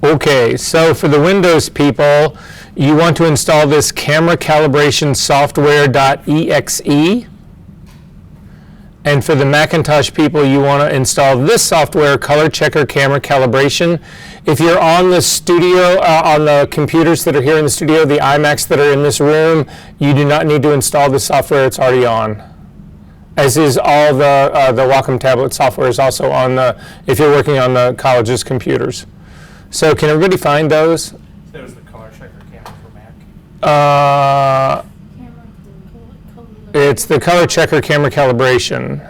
Okay, so for the Windows people, you want to install this camera calibration software.exe. And for the Macintosh people, you want to install this software, Color Checker Camera Calibration. If you're on the studio, on the computers that are here in the studio, the iMacs that are in this room, you do not need to install the software, it's already on. As is all the Wacom tablet software is also on the, if you're working on the college's computers. So can everybody find those? That was the Color Checker camera for Mac. It's the Color Checker Camera Calibration.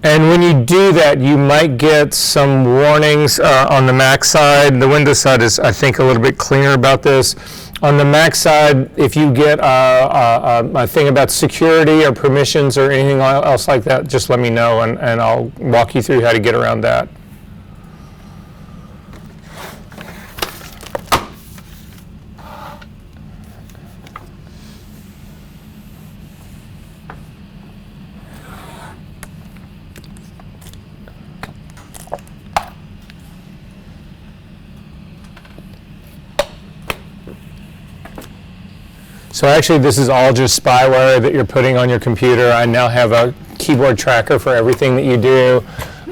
And when you do that, you might get some warnings on the Mac side. The Windows side is, I think, a little bit cleaner about this. On the Mac side, if you get a thing about security or permissions or anything else like that, just let me know, and I'll walk you through how to get around that. So actually, this is all just spyware that you're putting on your computer. I now have a keyboard tracker for everything that you do.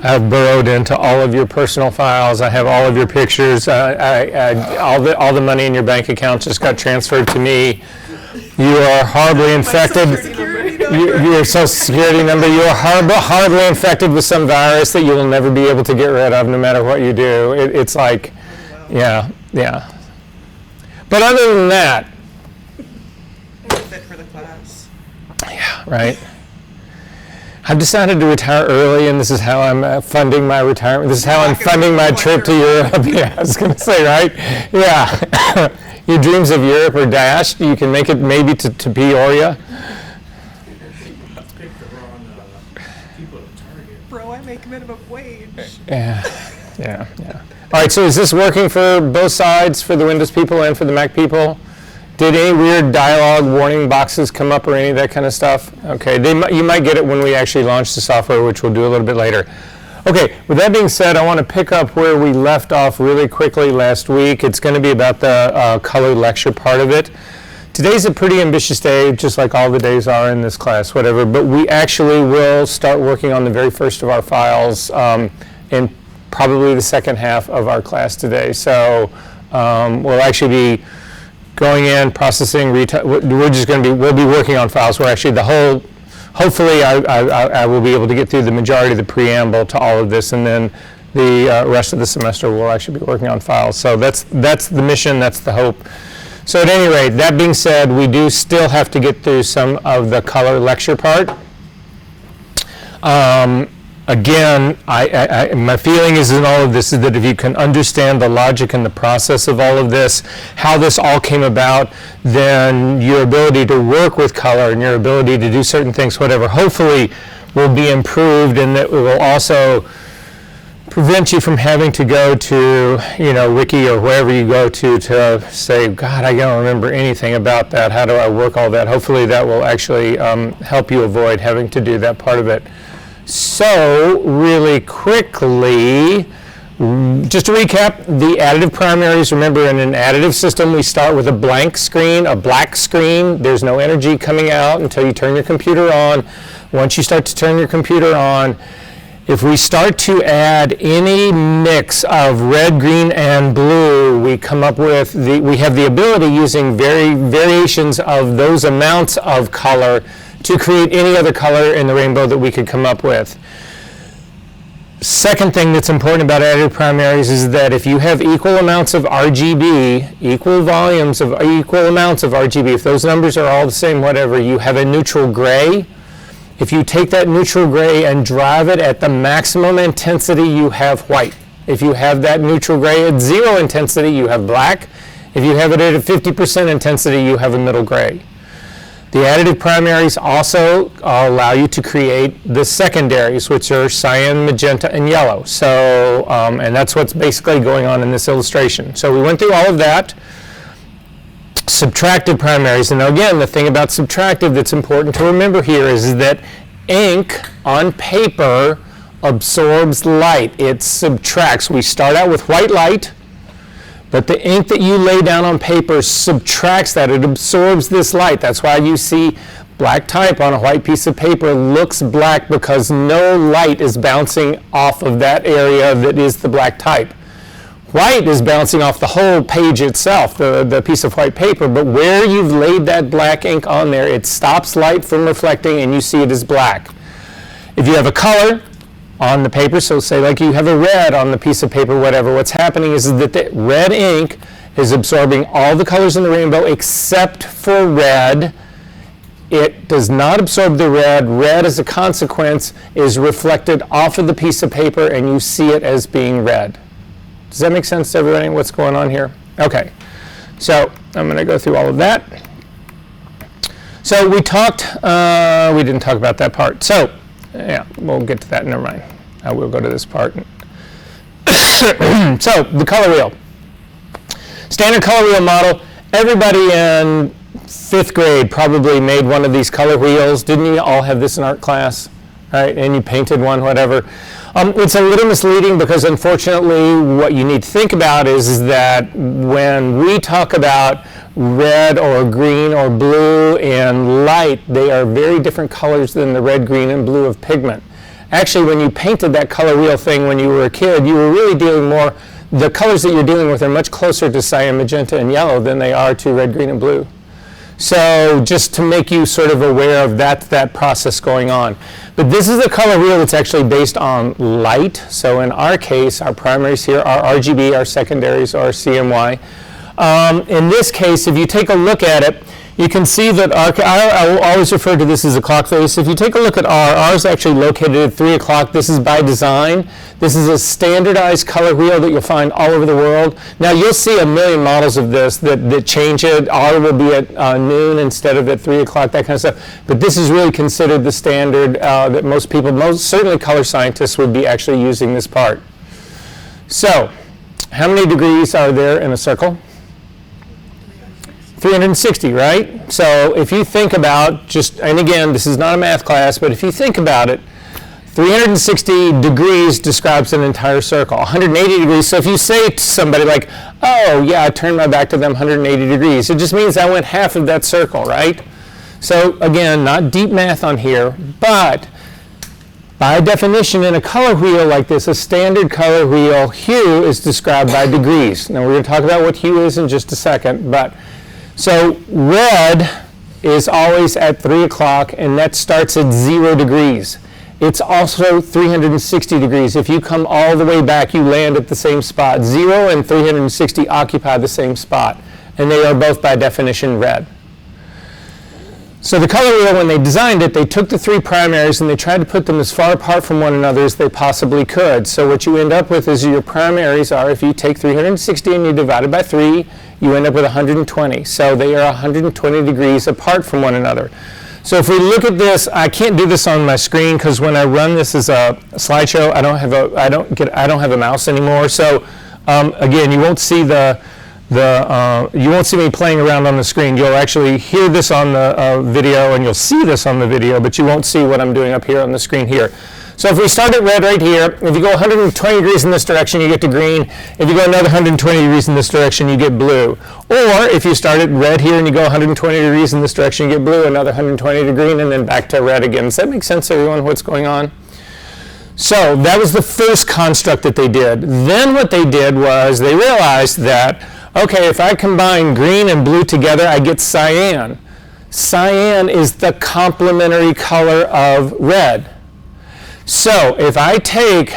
I've burrowed into all of your personal files. I have all of your pictures. All the money in your bank account just got transferred to me. You are horribly infected. Your Social Security number. You are horribly infected with some virus that you will never be able to get rid of, no matter what you do. It's like, yeah. But other than that, fit for the class. yeah, right. I've decided to retire early, and this is how I'm funding my retirement. This is how I'm funding my trip to Europe. Yeah, I was going to say, right? Yeah. Your dreams of Europe are dashed. You can make it maybe to Peoria. Bro, I make minimum wage. Yeah. All right, so is this working for both sides, for the Windows people and for the Mac people? Did any weird dialogue warning boxes come up or any of that kind of stuff? Okay, you might get it when we actually launch the software, which we'll do a little bit later. Okay, with that being said, I want to pick up where we left off really quickly last week. It's going to be about the color lecture part of it. Today's a pretty ambitious day, just like all the days are in this class, whatever, but we actually will start working on the very first of our files in probably the second half of our class today. So we'll actually be going in, processing, we'll be working on files where actually hopefully I will be able to get through the majority of the preamble to all of this, and then the rest of the semester we'll actually be working on files. So that's the mission, that's the hope. So at any rate, that being said, we do still have to get through some of the color lecture part. Again, my feeling is in all of this is that if you can understand the logic and the process of all of this, how this all came about, then your ability to work with color and your ability to do certain things, whatever, hopefully will be improved, and that it will also prevent you from having to go to, Wiki or wherever you go to say, God, I don't remember anything about that. How do I work all that? Hopefully that will actually help you avoid having to do that part of it. So, really quickly, just to recap, the additive primaries, remember in an additive system we start with a blank screen, a black screen. There's no energy coming out until you turn your computer on. Once you start to turn your computer on, if we start to add any mix of red, green, and blue, we come up with, we have the ability using variations of those amounts of color to create any other color in the rainbow that we could come up with. Second thing that's important about additive primaries is that if you have equal amounts of RGB, equal amounts of RGB, if those numbers are all the same, whatever, you have a neutral gray. If you take that neutral gray and drive it at the maximum intensity, you have white. If you have that neutral gray at 0 intensity, you have black. If you have it at a 50% intensity, you have a middle gray. The additive primaries also allow you to create the secondaries, which are cyan, magenta, and yellow. So, and that's what's basically going on in this illustration. So we went through all of that. Subtractive primaries, and again, the thing about subtractive that's important to remember here is that ink on paper absorbs light. It subtracts. We start out with white light, but the ink that you lay down on paper subtracts that. It absorbs this light. That's why you see black type on a white piece of paper looks black, because no light is bouncing off of that area that is the black type. White is bouncing off the whole page itself, the piece of white paper, but where you've laid that black ink on there, it stops light from reflecting and you see it as black. If you have a color on the paper, so say like you have a red on the piece of paper, whatever, what's happening is that the red ink is absorbing all the colors in the rainbow except for red. It does not absorb the red. Red, as a consequence, is reflected off of the piece of paper and you see it as being red. Does that make sense to everybody, what's going on here? Okay, so I'm going to go through all of that. So we talked, we didn't talk about that part. So, yeah, we'll get to that, never mind. I will go to this part. So, the color wheel. Standard color wheel model. Everybody in 5th grade probably made one of these color wheels. Didn't you all have this in art class? Right, and you painted one, whatever. It's a little misleading because, unfortunately, what you need to think about is that when we talk about red or green or blue and light, they are very different colors than the red, green, and blue of pigment. Actually, when you painted that color wheel thing when you were a kid, you were really dealing more, the colors that you're dealing with are much closer to cyan, magenta, and yellow than they are to red, green, and blue. So just to make you sort of aware of that process going on. But this is a color wheel that's actually based on light. So in our case, our primaries here are RGB, our secondaries are CMY. In this case, if you take a look at it, you can see that I will always refer to this as a clock face. If you take a look at R is actually located at 3 o'clock. This is by design. This is a standardized color wheel that you'll find all over the world. Now you'll see a million models of this that change it. R will be at noon instead of at 3 o'clock, that kind of stuff. But this is really considered the standard that most people, certainly color scientists, would be actually using this part. So, how many degrees are there in a circle? 360, right? So if you think about and again, this is not a math class, but if you think about it, 360 degrees describes an entire circle. 180 degrees, so if you say to somebody like, oh yeah, I turned my back to them 180 degrees, it just means I went half of that circle, right? So again, not deep math on here, but by definition, in a color wheel like this, a standard color wheel, hue is described by degrees. Now we're going to talk about what hue is in just a second, but so red is always at 3 o'clock, and that starts at 0 degrees. It's also 360 degrees. If you come all the way back, you land at the same spot. 0 and 360 occupy the same spot, and they are both by definition red. So the color wheel, when they designed it, they took the 3 primaries and they tried to put them as far apart from one another as they possibly could. So what you end up with is your primaries are, if you take 360 and you divide it by 3, you end up with 120. So they are 120 degrees apart from one another. So if we look at this, I can't do this on my screen because when I run this as a slideshow, I don't have a mouse anymore. So again, you won't see you won't see me playing around on the screen. You'll actually hear this on the video and you'll see this on the video, but you won't see what I'm doing up here on the screen here. So if we start at red right here, if you go 120 degrees in this direction, you get to green. If you go another 120 degrees in this direction, you get blue. Or if you start at red here and you go 120 degrees in this direction, you get blue, another 120 to green, and then back to red again. Does that make sense to everyone, what's going on? So that was the first construct that they did. Then what they did was they realized that, okay, if I combine green and blue together, I get cyan. Cyan is the complementary color of red. So if I take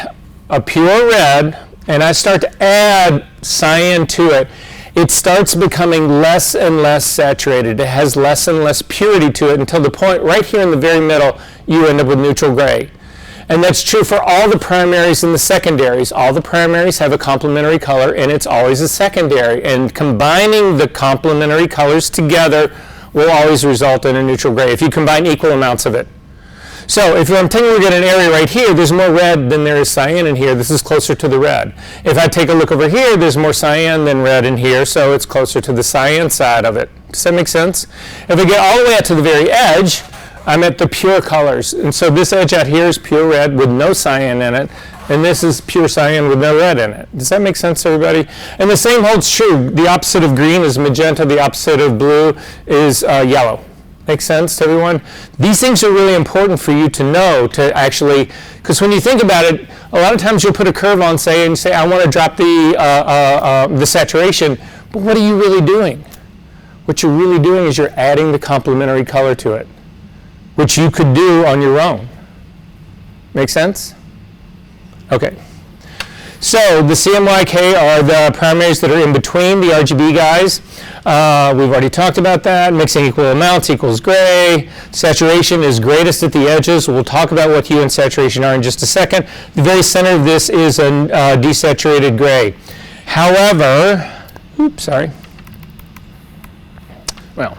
a pure red and I start to add cyan to it, it starts becoming less and less saturated. It has less and less purity to it until the point right here in the very middle, you end up with neutral gray. And that's true for all the primaries and the secondaries. All the primaries have a complementary color, and it's always a secondary. And combining the complementary colors together will always result in a neutral gray if you combine equal amounts of it. So if I'm taking a look at an area right here, there's more red than there is cyan in here. This is closer to the red. If I take a look over here, there's more cyan than red in here, so it's closer to the cyan side of it. Does that make sense? If I get all the way out to the very edge, I'm at the pure colors. And so this edge out here is pure red with no cyan in it, and this is pure cyan with no red in it. Does that make sense to everybody? And the same holds true. The opposite of green is magenta, the opposite of blue is yellow. Makes sense to everyone? These things are really important for you to know, to actually, because when you think about it, a lot of times you'll put a curve on, say, and you say, I want to drop the saturation, but what are you really doing? What you're really doing is you're adding the complementary color to it, which you could do on your own. Make sense? Okay. So the CMYK are the primaries that are in between the RGB guys. We've already talked about that. Mixing equal amounts equals gray. Saturation is greatest at the edges. We'll talk about what hue and saturation are in just a second. The very center of this is a desaturated gray. However, oops, sorry. Well,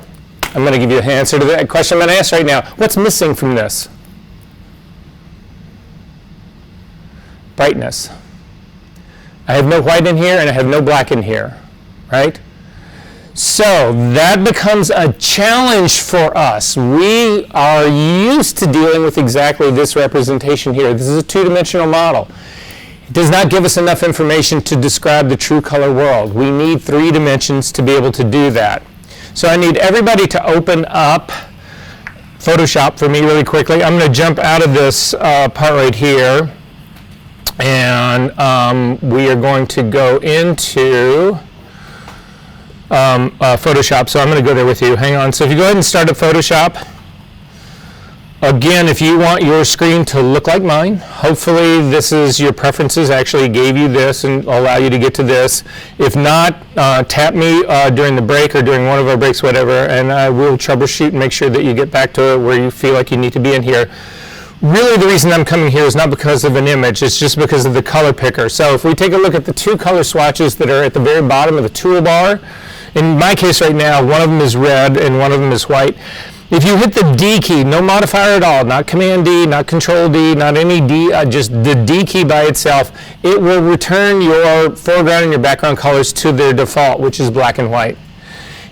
I'm going to give you an answer to that question I'm going to ask right now. What's missing from this? Brightness. I have no white in here and I have no black in here, right? So that becomes a challenge for us. We are used to dealing with exactly this representation here. This is a two-dimensional model. It does not give us enough information to describe the true color world. We need 3 dimensions to be able to do that. So I need everybody to open up Photoshop for me really quickly. I'm going to jump out of this part right here. And we are going to go into Photoshop. So I'm going to go there with you. Hang on. So if you go ahead and start up Photoshop. Again, if you want your screen to look like mine, hopefully this is your preferences actually gave you this and allow you to get to this. If not, tap me during the break or during one of our breaks, whatever, and I will troubleshoot and make sure that you get back to where you feel like you need to be in here. Really, the reason I'm coming here is not because of an image, it's just because of the color picker. So if we take a look at the 2 color swatches that are at the very bottom of the toolbar, in my case right now, one of them is red and one of them is white. If you hit the D key, no modifier at all, not Command D, not Control D, not any D, just the D key by itself, it will return your foreground and your background colors to their default, which is black and white.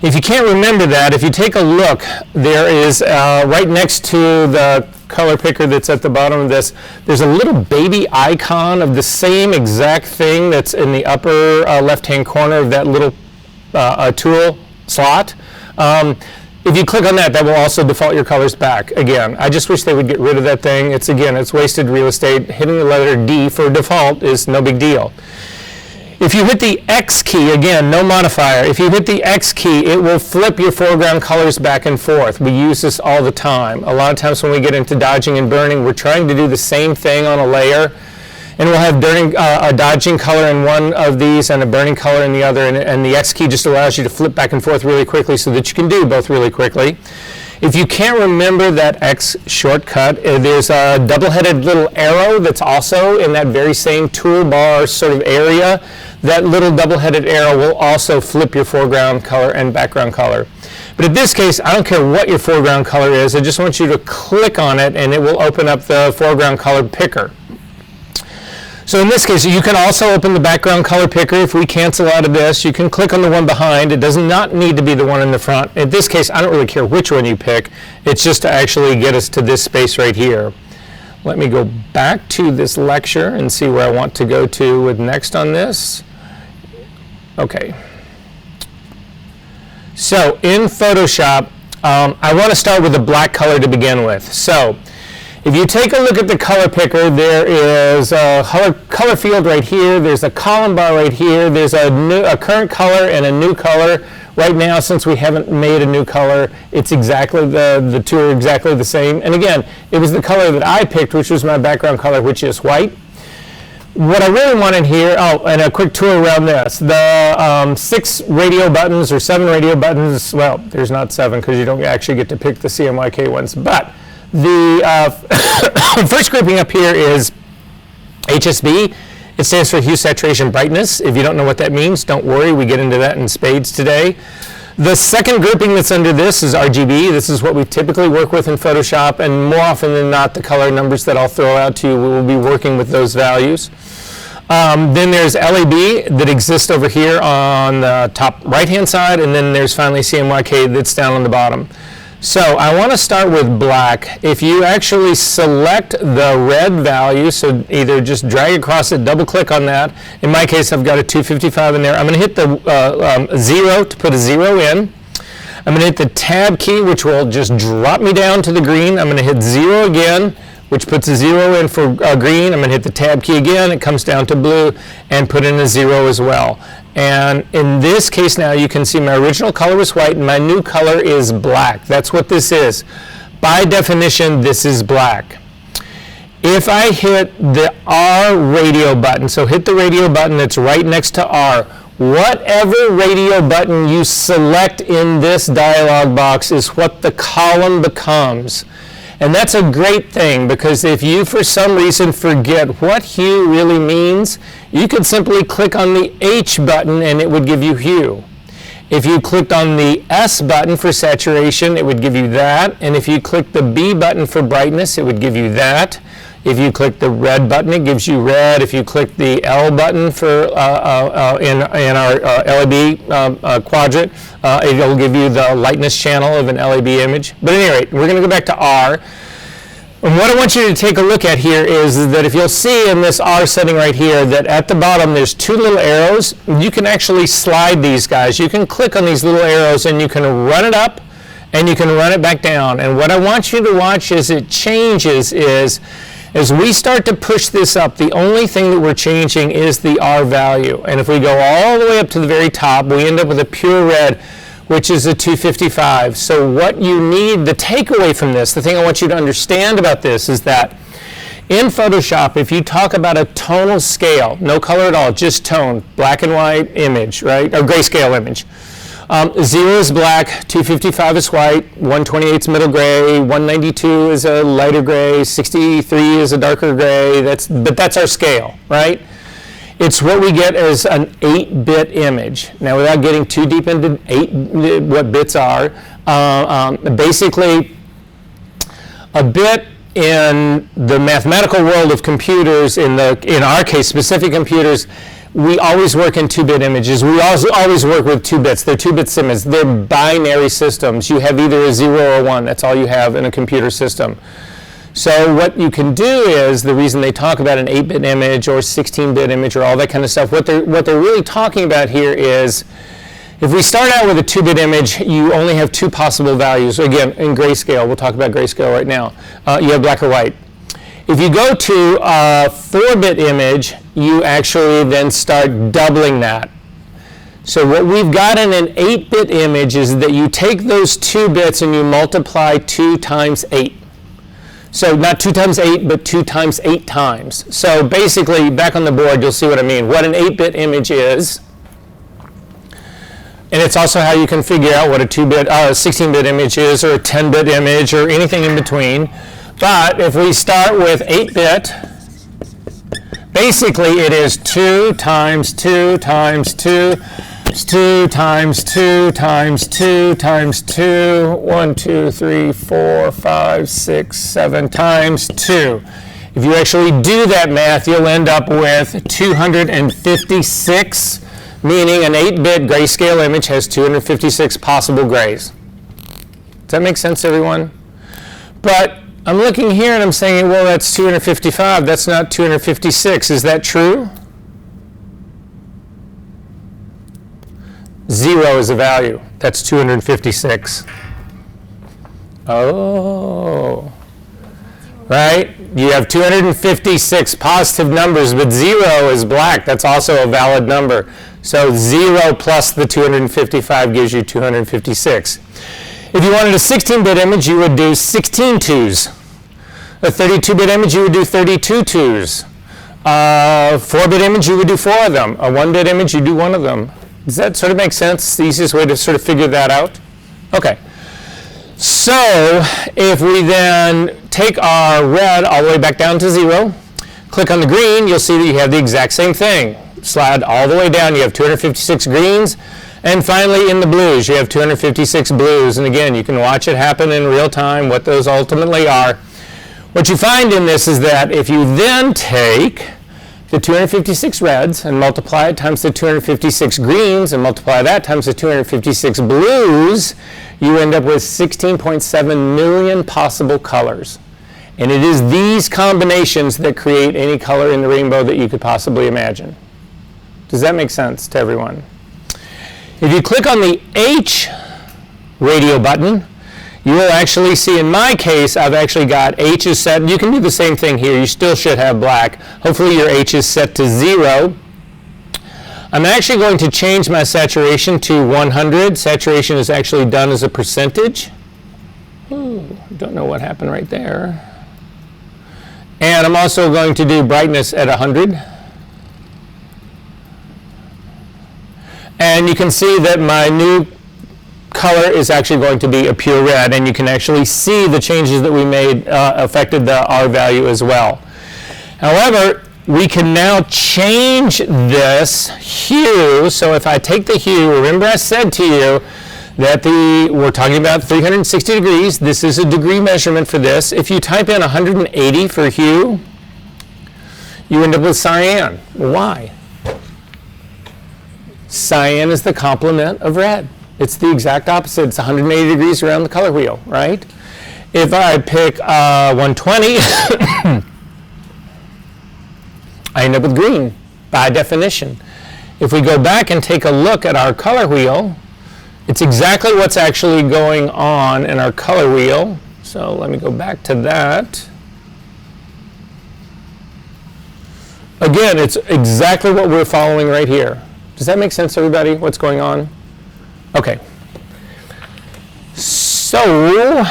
If you can't remember that, if you take a look, there is right next to the color picker that's at the bottom of this, there's a little baby icon of the same exact thing that's in the upper left-hand corner of that little tool slot. If you click on that, that will also default your colors back. Again, I just wish they would get rid of that thing. It's wasted real estate. Hitting the letter D for default is no big deal. If you hit the X key, again, no modifier, if you hit the X key, it will flip your foreground colors back and forth. We use this all the time. A lot of times when we get into dodging and burning, we're trying to do the same thing on a layer, and we'll have a dodging color in one of these and a burning color in the other, and the X key just allows you to flip back and forth really quickly so that you can do both really quickly. If you can't remember that X shortcut, there's a double-headed little arrow that's also in that very same toolbar sort of area. That little double-headed arrow will also flip your foreground color and background color. But in this case, I don't care what your foreground color is, I just want you to click on it and it will open up the foreground color picker. So in this case, you can also open the background color picker. If we cancel out of this, you can click on the one behind. It does not need to be the one in the front. In this case, I don't really care which one you pick. It's just to actually get us to this space right here. Let me go back to this lecture and see where I want to go to with next on this. Okay. So in Photoshop, I want to start with the black color to begin with. So if you take a look at the color picker, there is a color field right here. There's a column bar right here. There's a current color and a new color. Right now, since we haven't made a new color, it's exactly the 2 are exactly the same. And again, it was the color that I picked, which was my background color, which is white. What I really wanted here, and a quick tour around this. The 6 radio buttons or 7 radio buttons, well, there's not 7 because you don't actually get to pick the CMYK ones, but the first grouping up here is HSB. It stands for Hue, Saturation, Brightness. If you don't know what that means, don't worry. We get into that in spades today. The second grouping that's under this is RGB. This is what we typically work with in Photoshop, and more often than not, the color numbers that I'll throw out to you, we will be working with those values. Then there's LAB that exists over here on the top right-hand side, and then there's finally CMYK that's down on the bottom. So I want to start with black. If you actually select the red value, so either just drag across it, double click on that. In my case, I've got a 255 in there. I'm going to hit the 0 to put a 0 in. I'm going to hit the tab key, which will just drop me down to the green. I'm going to hit 0 again, which puts a 0 in for green. I'm going to hit the tab key again. It comes down to blue, and put in a 0 as well. And in this case now, you can see my original color was white, and my new color is black. That's what this is. By definition, this is black. If I hit the R radio button, so hit the radio button that's right next to R, whatever radio button you select in this dialog box is what the column becomes. And that's a great thing, because if you for some reason forget what hue really means, you could simply click on the H button and it would give you hue. If you clicked on the S button for saturation, it would give you that. And if you click the B button for brightness, it would give you that. If you click the red button, it gives you red. If you click the L button for in our LAB quadrant, it'll give you the lightness channel of an LAB image. But at any rate, we're going to go back to R. And what I want you to take a look at here is that if you'll see in this R setting right here that at the bottom there's two little arrows. You can actually slide these guys. You can click on these little arrows and you can run it up and you can run it back down. And what I want you to watch as it changes is, as we start to push this up, the only thing that we're changing is the R value. And if we go all the way up to the very top, we end up with a pure red, which is a 255. So what you need, the takeaway from this, the thing I want you to understand about this is that in Photoshop, if you talk about a tonal scale, no color at all, just tone, black and white image, right, or grayscale image. 0 is black, 255 is white, 128 is middle gray, 192 is a lighter gray, 63 is a darker gray. But that's our scale, right? It's what we get as an 8-bit image. Now, without getting too deep into what bits are, basically a bit in the mathematical world of computers, in our case, specific computers, we always work in 2-bit images. We always work with 2 bits. They're 2-bit images. They're binary systems. You have either a 0 or a 1. That's all you have in a computer system. So what you can do is, the reason they talk about an 8-bit image or 16-bit image or all that kind of stuff, what they're really talking about here is, if we start out with a 2-bit image, you only have 2 possible values. Again, in grayscale, we'll talk about grayscale right now. You have black or white. If you go to a 4-bit image, you actually then start doubling that. So what we've got in an 8-bit image is that you take those 2 bits and you multiply 2 times 8. So not 2 times 8, but 2 times 8 times. So basically, back on the board, you'll see what I mean. What an 8-bit image is. And it's also how you can figure out what a 16-bit image is, or a 10-bit image, or anything in between. But if we start with 8-bit, basically it is 2 times 2 times 2, 2 times 2 times 2 times 2, 1, 2, 3, 4, 5, 6, 7 times 2. If you actually do that math, you'll end up with 256, meaning an 8-bit grayscale image has 256 possible grays. Does that make sense, everyone? But I'm looking here and I'm saying, well, that's 255. That's not 256. Is that true? 0 is a value. That's 256. Oh. Right? You have 256 positive numbers, but 0 is black. That's also a valid number. So 0 plus the 255 gives you 256. If you wanted a 16-bit image, you would do 16 twos. A 32-bit image, you would do 32 twos. A 4-bit image, you would do 4 of them. A 1-bit image, you do 1 of them. Does that sort of make sense? It's the easiest way to sort of figure that out? Okay. So if we then take our red all the way back down to 0, click on the green, you'll see that you have the exact same thing. Slide all the way down, you have 256 greens. And finally, in the blues, you have 256 blues. And again, you can watch it happen in real time, what those ultimately are. What you find in this is that if you then take the 256 reds and multiply it times the 256 greens and multiply that times the 256 blues, you end up with 16.7 million possible colors. And it is these combinations that create any color in the rainbow that you could possibly imagine. Does that make sense to everyone? If you click on the H radio button, you will actually see, in my case, I've actually got H is set. You can do the same thing here. You still should have black. Hopefully your H is set to 0. I'm actually going to change my saturation to 100. Saturation is actually done as a percentage. Don't know what happened right there. And I'm also going to do brightness at 100. And you can see that my new color is actually going to be a pure red, and you can actually see the changes that we made affected the R value as well. However, we can now change this hue. So if I take the hue, remember I said to you that we're talking about 360 degrees. This is a degree measurement for this. If you type in 180 for hue, you end up with cyan. Why? Cyan is the complement of red. It's the exact opposite. It's 180 degrees around the color wheel, right? If I pick 120, I end up with green by definition. If we go back and take a look at our color wheel, it's exactly what's actually going on in our color wheel. So let me go back to that. Again, it's exactly what we're following right here. Does that make sense, everybody, what's going on? Okay. So,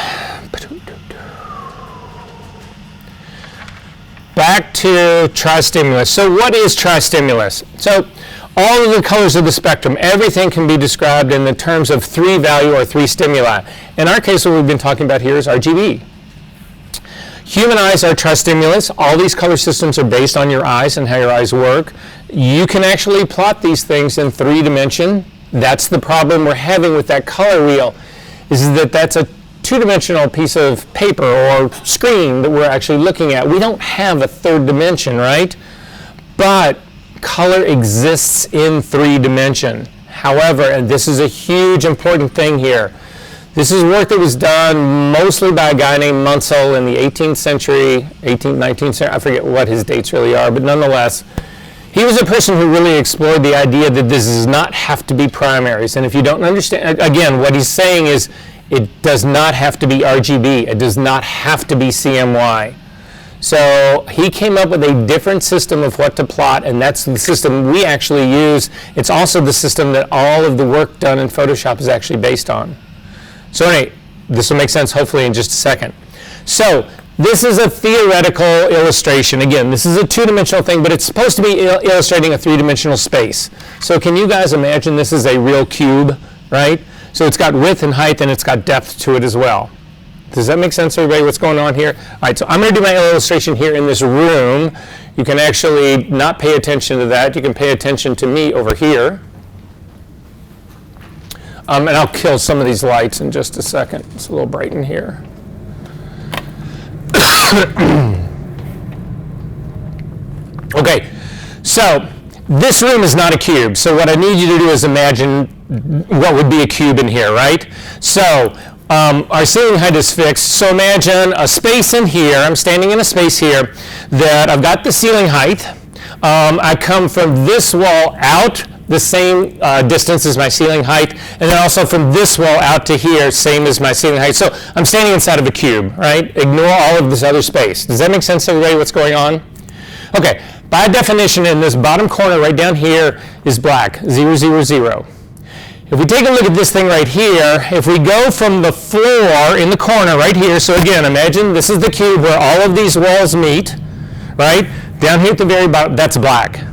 back to tristimulus. So what is tristimulus? So all of the colors of the spectrum, everything can be described in the terms of 3 value or 3 stimuli. In our case, what we've been talking about here is RGB. Human eyes are tristimulus. All these color systems are based on your eyes and how your eyes work. You can actually plot these things in 3 dimension. That's the problem we're having with that color wheel, is that that's a 2-dimensional piece of paper or screen that we're actually looking at. We don't have a 3rd dimension, right? But color exists in 3 dimension. However, and this is a huge important thing here, this is work that was done mostly by a guy named Munsell in the 18th century, 18th, 19th century, I forget what his dates really are, but nonetheless, he was a person who really explored the idea that this does not have to be primaries. And if you don't understand, again, what he's saying is it does not have to be RGB. It does not have to be CMY. So he came up with a different system of what to plot, and that's the system we actually use. It's also the system that all of the work done in Photoshop is actually based on. So anyway, this will make sense hopefully in just a second. So this is a theoretical illustration. Again, this is a 2-dimensional thing, but it's supposed to be illustrating a 3-dimensional space. So can you guys imagine this is a real cube, right? So it's got width and height, and it's got depth to it as well. Does that make sense, everybody, what's going on here? All right, so I'm going to do my illustration here in this room. You can actually not pay attention to that. You can pay attention to me over here. And I'll kill some of these lights in just a second. It's a little bright in here. Okay, so this room is not a cube. So what I need you to do is imagine what would be a cube in here, right? So our ceiling height is fixed. So imagine a space in here. I'm standing in a space here that I've got the ceiling height. I come from this wall out the same distance as my ceiling height, and then also from this wall out to here, same as my ceiling height. So I'm standing inside of a cube, right? Ignore all of this other space. Does that make sense to everybody what's going on? Okay, by definition, in this bottom corner right down here is black, 0, 0, 0. If we take a look at this thing right here, if we go from the floor in the corner right here, so again, imagine this is the cube where all of these walls meet, right? Down here at the very bottom, that's black.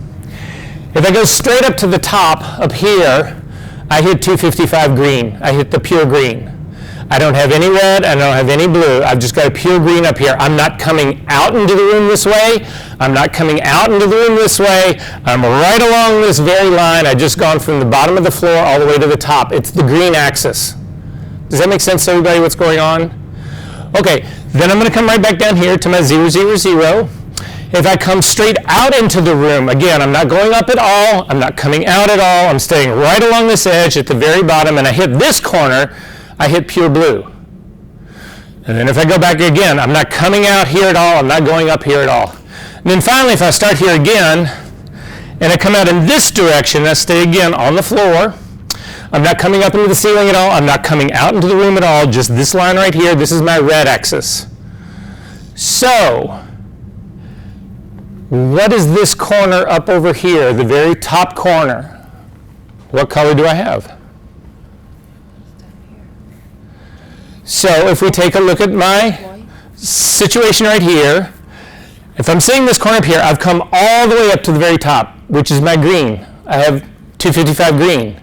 If I go straight up to the top up here, I hit 255 green. I hit the pure green. I don't have any red, I don't have any blue. I've just got a pure green up here. I'm not coming out into the room this way. I'm not coming out into the room this way. I'm right along this very line. I've just gone from the bottom of the floor all the way to the top. It's the green axis. Does that make sense to everybody what's going on? Okay, then I'm going to come right back down here to my 0, 0, 0. If I come straight out into the room, again, I'm not going up at all, I'm not coming out at all, I'm staying right along this edge at the very bottom, and I hit this corner, I hit pure blue. And then if I go back again, I'm not coming out here at all, I'm not going up here at all. And then finally, if I start here again, and I come out in this direction, I stay again on the floor. I'm not coming up into the ceiling at all, I'm not coming out into the room at all, just this line right here, this is my red axis. So, what is this corner up over here, the very top corner? What color do I have? So if we take a look at my situation right here, if I'm seeing this corner up here, I've come all the way up to the very top, which is my green. I have 255 green.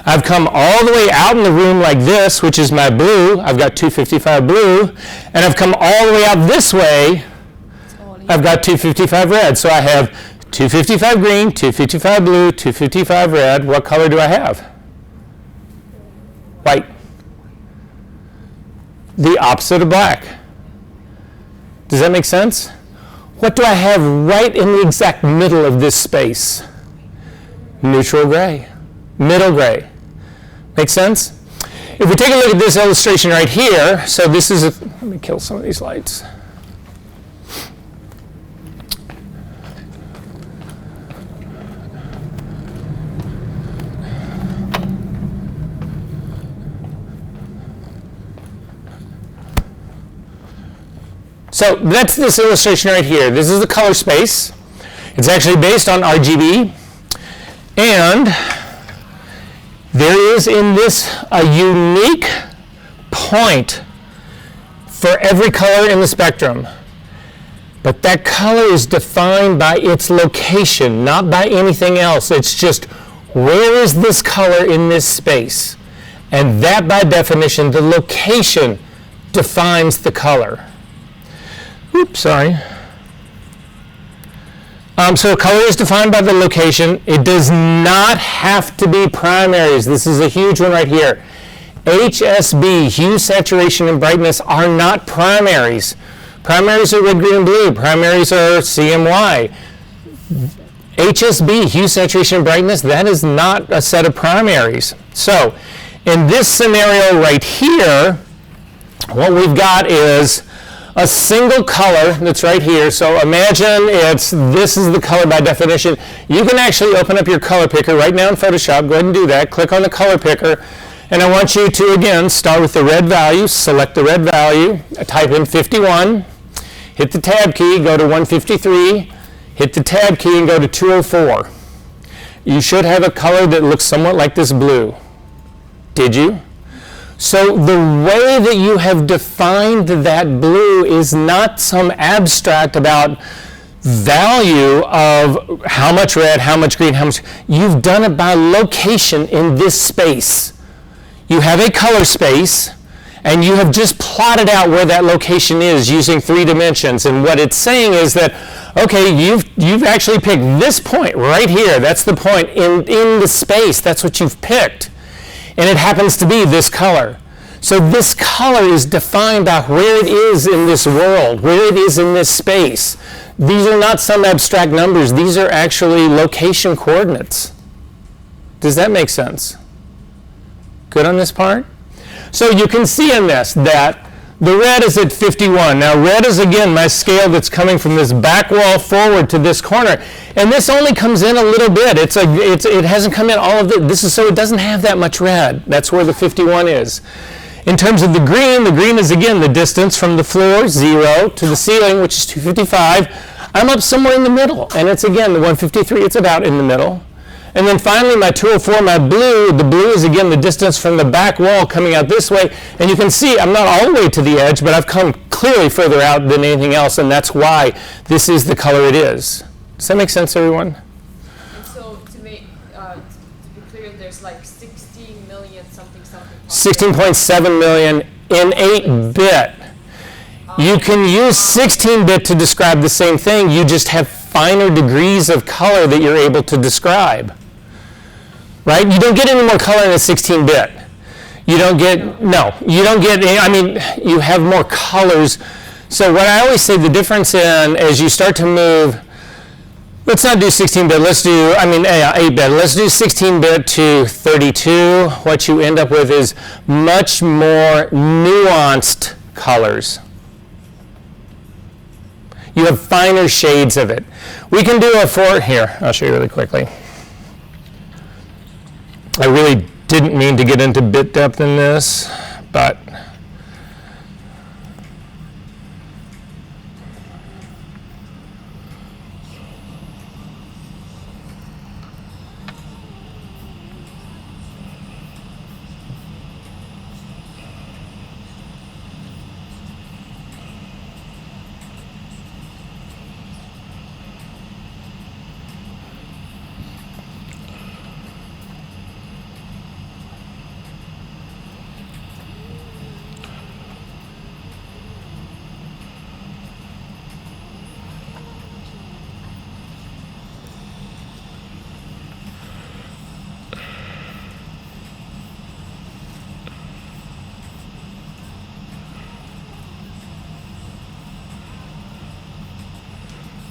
I've come all the way out in the room like this, which is my blue. I've got 255 blue. And I've come all the way out this way. I've got 255 red. So I have 255 green, 255 blue, 255 red. What color do I have? White. The opposite of black. Does that make sense? What do I have right in the exact middle of this space? Neutral gray. Middle gray. Make sense? If we take a look at this illustration right here, so this is let me kill some of these lights. So that's this illustration right here. This is the color space. It's actually based on RGB. And there is in this a unique point for every color in the spectrum. But that color is defined by its location, not by anything else. It's just, where is this color in this space? And that, by definition, the location defines the color. Oops, sorry. So color is defined by the location. It does not have to be primaries. This is a huge one right here. HSB, hue, saturation, and brightness, are not primaries. Primaries are red, green, and blue. Primaries are CMY. HSB, hue, saturation, and brightness, that is not a set of primaries. So in this scenario right here, what we've got is a single color that's right here. So imagine this is the color by definition. You can actually open up your color picker right now in Photoshop. Go ahead and do that. Click on the color picker. And I want you to, again, start with the red value. Select the red value. Type in 51. Hit the tab key. Go to 153. Hit the tab key and go to 204. You should have a color that looks somewhat like this blue. Did you? So the way that you have defined that blue is not some abstract about value of how much red, how much green, how much. You've done it by location in this space. You have a color space, and you have just plotted out where that location is using 3 dimensions. And what it's saying is that, okay, you've actually picked this point right here. That's the point in the space. That's what you've picked. And it happens to be this color. So this color is defined by where it is in this world, where it is in this space. These are not some abstract numbers. These are actually location coordinates. Does that make sense? Good on this part? So you can see in this that the red is at 51. Now red is, again, my scale that's coming from this back wall forward to this corner. And this only comes in a little bit. It hasn't come in all of it. This is so it doesn't have that much red. That's where the 51 is. In terms of the green is, again, the distance from the floor, 0, to the ceiling, which is 255. I'm up somewhere in the middle. And it's, again, the 153, it's about in the middle. And then finally, my 204, my blue, the blue is, again, the distance from the back wall coming out this way. And you can see I'm not all the way to the edge, but I've come clearly further out than anything else, and that's why this is the color it is. Does that make sense, everyone? And so to be clear, there's like 16 million something. 16.7 million in 8-bit. You can use 16-bit to describe the same thing. You just have finer degrees of color that you're able to describe. Right? You don't get any more color in a 16-bit. You don't get, no, you don't get, I mean, you have more colors So what I always say the difference in, as you start to move, let's not do 16-bit, let's do, 8-bit. Let's do 16-bit to 32. What you end up with is much more nuanced colors. You have finer shades of it. We can do here, I'll show you really quickly. I really didn't mean to get into bit depth in this, but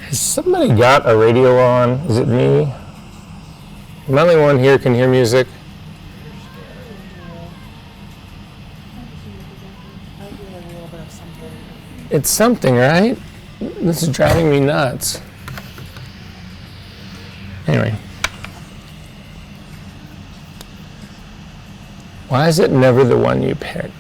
has somebody got a radio on? Is it me? Am I the only one here can hear music? It's something, right? This is driving me nuts. Anyway. Why is it never the one you pick?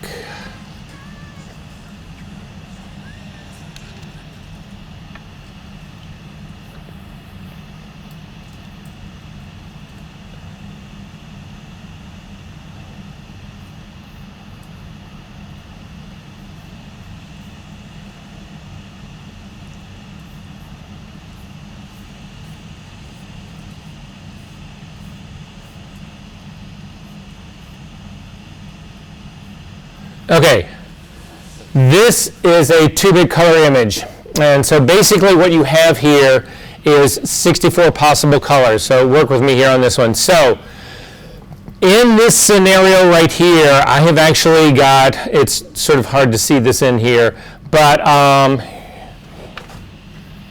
Okay, this is a 2-bit color image. And so basically what you have here is 64 possible colors. So work with me here on this one. So in this scenario right here, I have actually got, it's sort of hard to see this in here, but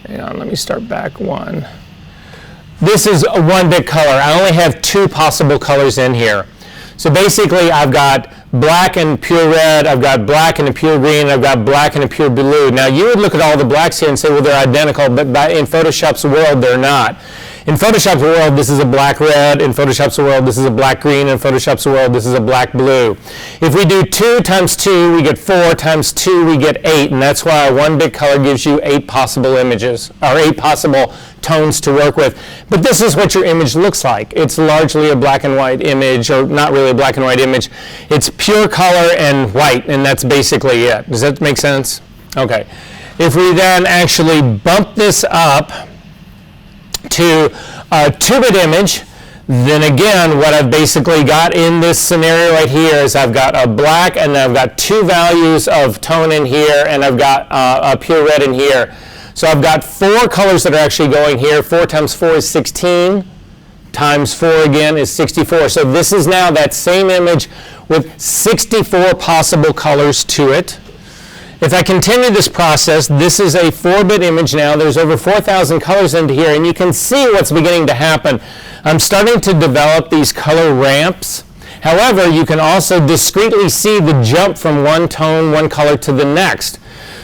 hang on, let me start back one. This is a 1-bit color. I only have 2 possible colors in here. So basically I've got black and pure red, I've got black and a pure green, I've got black and a pure blue. Now you would look at all the blacks here and say, well, they're identical, but in Photoshop's world, they're not. In Photoshop's world, this is a black red. In Photoshop's world, this is a black green. In Photoshop's world, this is a black blue. If we do 2 times 2, we get 4 times 2, we get 8, and that's why a 1-bit color gives you 8 possible images, or 8 possible tones to work with. But this is what your image looks like. It's largely a black and white image, or not really a black and white image. It's pure color and white, and that's basically it. Does that make sense? Okay. If we then actually bump this up to a 2-bit image, then again, what I've basically got in this scenario right here is I've got a black, and I've got 2 values of tone in here, and I've got a pure red in here. So I've got 4 colors that are actually going here. 4 times 4 is 16, times 4 again is 64. So this is now that same image with 64 possible colors to it. If I continue this process, this is a 4-bit image now. There's over 4,000 colors into here, and you can see what's beginning to happen. I'm starting to develop these color ramps. However, you can also discretely see the jump from one tone, one color to the next.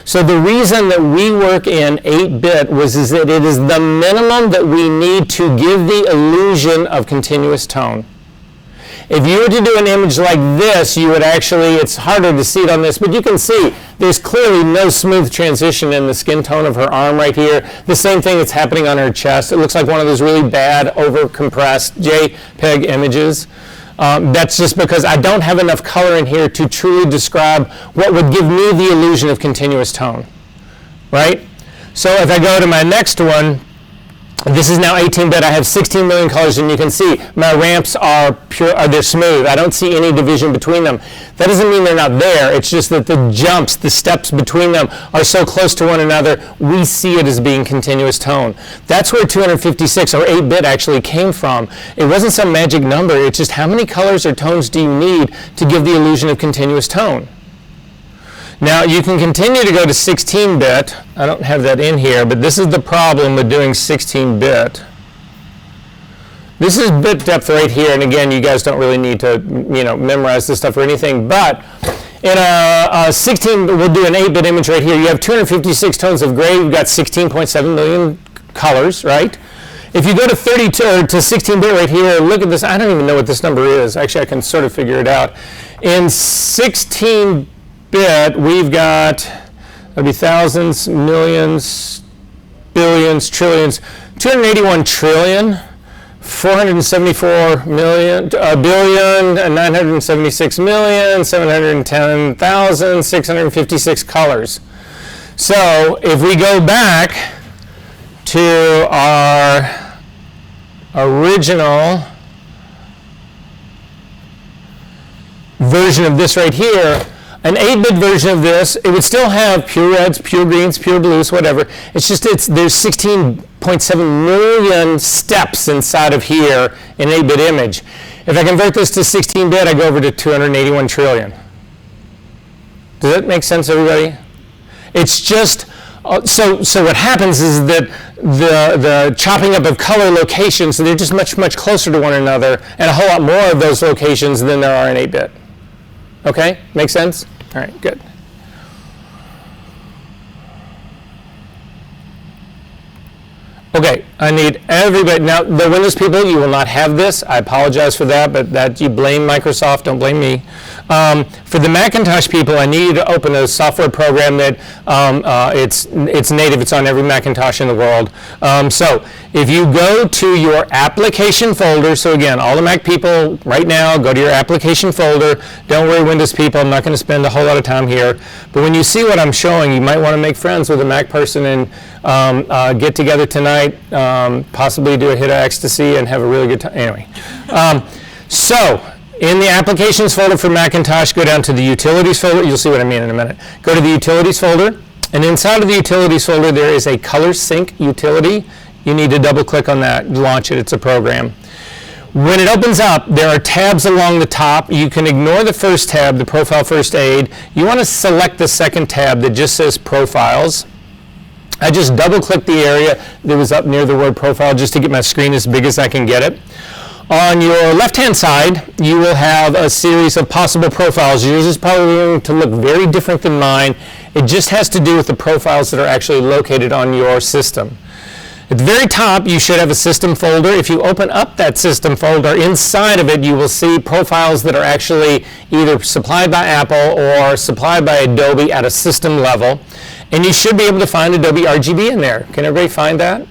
So the reason that we work in 8-bit is that it is the minimum that we need to give the illusion of continuous tone. If you were to do an image like this, you would actually, it's harder to see it on this, but you can see there's clearly no smooth transition in the skin tone of her arm right here. The same thing that's happening on her chest. It looks like one of those really bad, over-compressed JPEG images. That's just because I don't have enough color in here to truly describe what would give me the illusion of continuous tone, right? So if I go to my next one, this is now 18-bit. I have 16 million colors, and you can see my ramps are pure, they're smooth. I don't see any division between them. That doesn't mean they're not there. It's just that the jumps, the steps between them are so close to one another, we see it as being continuous tone. That's where 256 or 8-bit actually came from. It wasn't some magic number. It's just how many colors or tones do you need to give the illusion of continuous tone? Now you can continue to go to 16-bit. I don't have that in here, but this is the problem with doing 16-bit. This is bit depth right here, and again, you guys don't really need to, memorize this stuff or anything, but in a 16, we'll do an 8-bit image right here. You have 256 tones of gray. You've got 16.7 million colors, right? If you go to 32 or to 16-bit right here, look at this. I don't even know what this number is. Actually, I can sort of figure it out. In 16-bit, we've got, that'd be thousands, millions, billions, trillions, 281 trillion. 474 million, billion, 976 million, 710,656 colors. So if we go back to our original version of this right here, an 8-bit version of this, it would still have pure reds, pure greens, pure blues, whatever. It's just there's 16.7 million steps inside of here in an 8-bit image. If I convert this to 16-bit, I go over to 281 trillion. Does that make sense, everybody? It's just, so what happens is that the chopping up of color locations, they're just much, much closer to one another, and a whole lot more of those locations than there are in 8-bit. Okay, make sense? All right, good. Okay, I need everybody, now the Windows people, you will not have this. I apologize for that, but that you blame Microsoft, don't blame me. For the Macintosh people, I need you to open a software program that it's native, it's on every Macintosh in the world. So if you go to your application folder, so again, all the Mac people right now, go to your application folder. Don't worry, Windows people, I'm not going to spend a whole lot of time here. But when you see what I'm showing, you might want to make friends with a Mac person and get together tonight, possibly do a hit of ecstasy and have a really good time. Anyway, so in the applications folder for Macintosh, go down to the utilities folder. You'll see what I mean in a minute. Go to the utilities folder, and inside of the utilities folder, there is a color sync utility. You need to double click on that, launch it, it's a program. When it opens up, there are tabs along the top. You can ignore the first tab, the Profile First Aid. You want to select the second tab that just says Profiles. I just double-clicked the area that was up near the word profile just to get my screen as big as I can get it. On your left-hand side, you will have a series of possible profiles. Yours is probably going to look very different than mine. It just has to do with the profiles that are actually located on your system. At the very top, you should have a system folder. If you open up that system folder, inside of it, you will see profiles that are actually either supplied by Apple or supplied by Adobe at a system level. And you should be able to find Adobe RGB in there. Can everybody find that?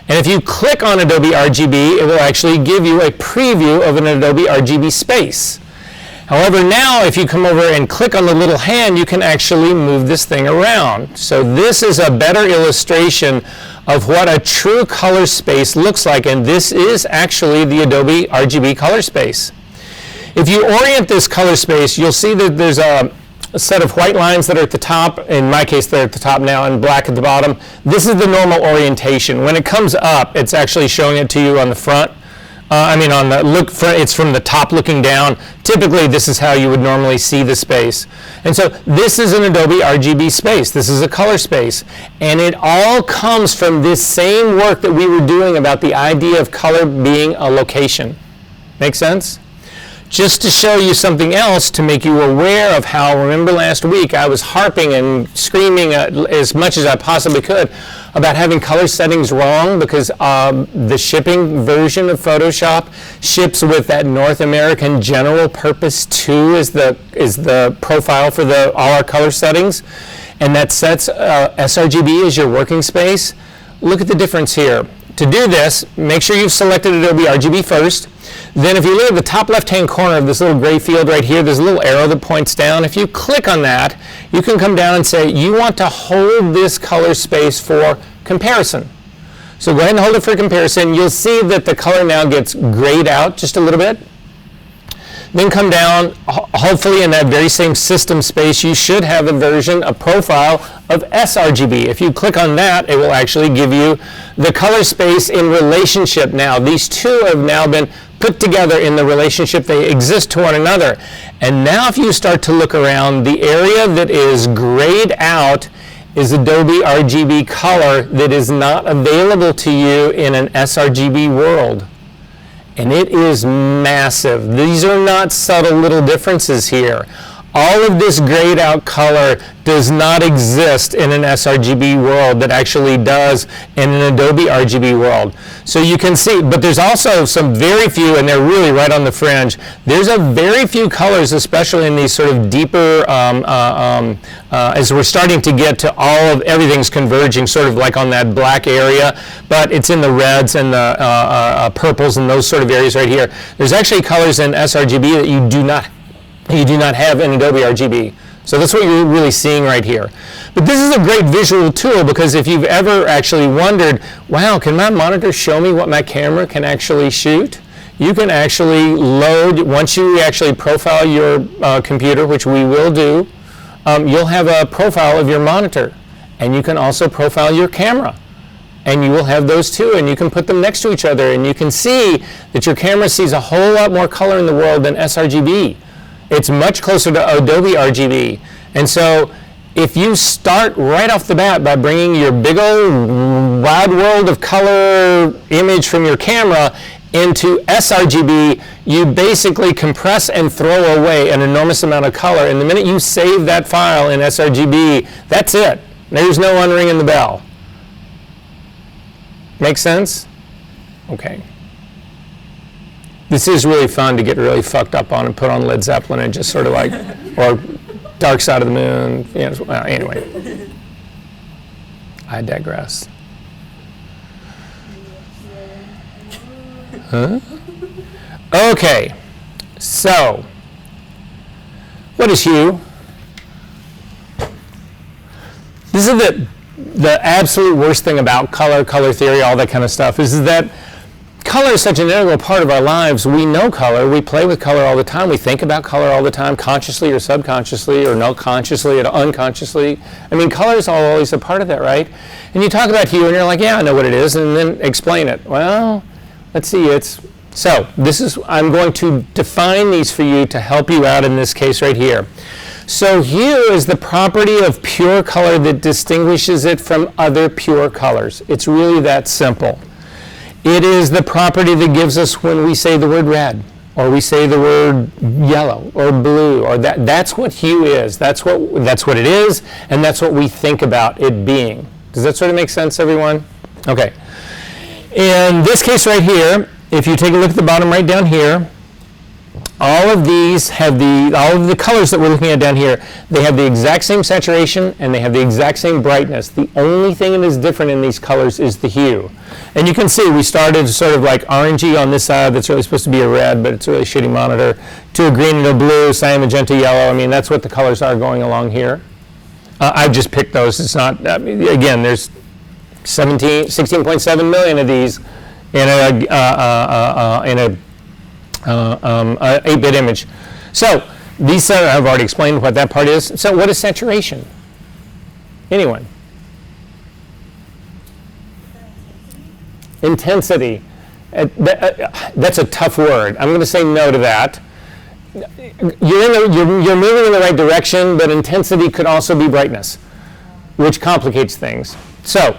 And if you click on Adobe RGB, it will actually give you a preview of an Adobe RGB space. However, now if you come over and click on the little hand, you can actually move this thing around. So this is a better illustration of what a true color space looks like, and this is actually the Adobe RGB color space. If you orient this color space, you'll see that there's a set of white lines that are at the top. In my case, they're at the top now, and black at the bottom. This is the normal orientation. When it comes up, it's actually showing it to you on the front. On the front, it's from the top looking down. Typically, this is how you would normally see the space. And so this is an Adobe RGB space. This is a color space. And it all comes from this same work that we were doing about the idea of color being a location. Make sense? Just to show you something else to make you aware of how, remember last week, I was harping and screaming as much as I possibly could about having color settings wrong because the shipping version of Photoshop ships with that North American General Purpose 2 is the profile for all our color settings, and that sets sRGB as your working space. Look at the difference here. To do this, make sure you've selected Adobe RGB first. Then if you look at the top left-hand corner of this little gray field right here, there's a little arrow that points down. If you click on that, you can come down and say, you want to hold this color space for comparison. So go ahead and hold it for comparison. You'll see that the color now gets grayed out just a little bit. Then come down, hopefully in that very same system space, you should have a profile of sRGB. If you click on that, it will actually give you the color space in relationship now. These two have now been put together in the relationship they exist to one another. And now if you start to look around, the area that is grayed out is Adobe RGB color that is not available to you in an sRGB world. And it is massive. These are not subtle little differences here. All of this grayed out color does not exist in an sRGB world that actually does in an Adobe RGB world. So you can see, but there's also some very few, and they're really right on the fringe, there's a very few colors, especially in these sort of deeper, as we're starting to get to all of, everything's converging sort of like on that black area, but it's in the reds and the purples and those sort of areas right here. There's actually colors in sRGB that you do not have in Adobe RGB. So that's what you're really seeing right here. But this is a great visual tool because if you've ever actually wondered, wow, can my monitor show me what my camera can actually shoot? You can actually load, once you actually profile your computer, which we will do, you'll have a profile of your monitor. And you can also profile your camera. And you will have those too, and you can put them next to each other, and you can see that your camera sees a whole lot more color in the world than sRGB. It's much closer to Adobe RGB. And so if you start right off the bat by bringing your big old wide world of color image from your camera into sRGB, you basically compress and throw away an enormous amount of color. And the minute you save that file in sRGB, that's it. There's no unringing the bell. Make sense? Okay. This is really fun to get really fucked up on and put on Led Zeppelin and just sort of like, or Dark Side of the Moon. You know, well, anyway, I digress. Huh? Okay, so what is hue? This is the absolute worst thing about color theory, all that kind of stuff, is that color is such an integral part of our lives. We know color. We play with color all the time. We think about color all the time, consciously or subconsciously or no consciously or unconsciously. I mean, color is always a part of that, right? And you talk about hue and you're like, yeah, I know what it is, and then explain it. Well, let's see. I'm going to define these for you to help you out in this case right here. So hue is the property of pure color that distinguishes it from other pure colors. It's really that simple. It is the property that gives us when we say the word red, or we say the word yellow, or blue, or that's what hue is. That's what it is, and that's what we think about it being. Does that sort of make sense, everyone? Okay. In this case right here, if you take a look at the bottom right down here, all of these have all of the colors that we're looking at down here, they have the exact same saturation and they have the exact same brightness. The only thing that is different in these colors is the hue. And you can see we started sort of like orangey on this side that's really supposed to be a red, but it's a really shitty monitor, to a green and a blue, cyan, magenta, yellow. I mean, that's what the colors are going along here. I've just picked those. It's not, again, there's 16.7 million of these in a 8-bit image. So these I've already explained what that part is. So what is saturation? Anyone? Intensity. That's a tough word. I'm going to say no to that. You're moving in the right direction, but intensity could also be brightness, which complicates things. So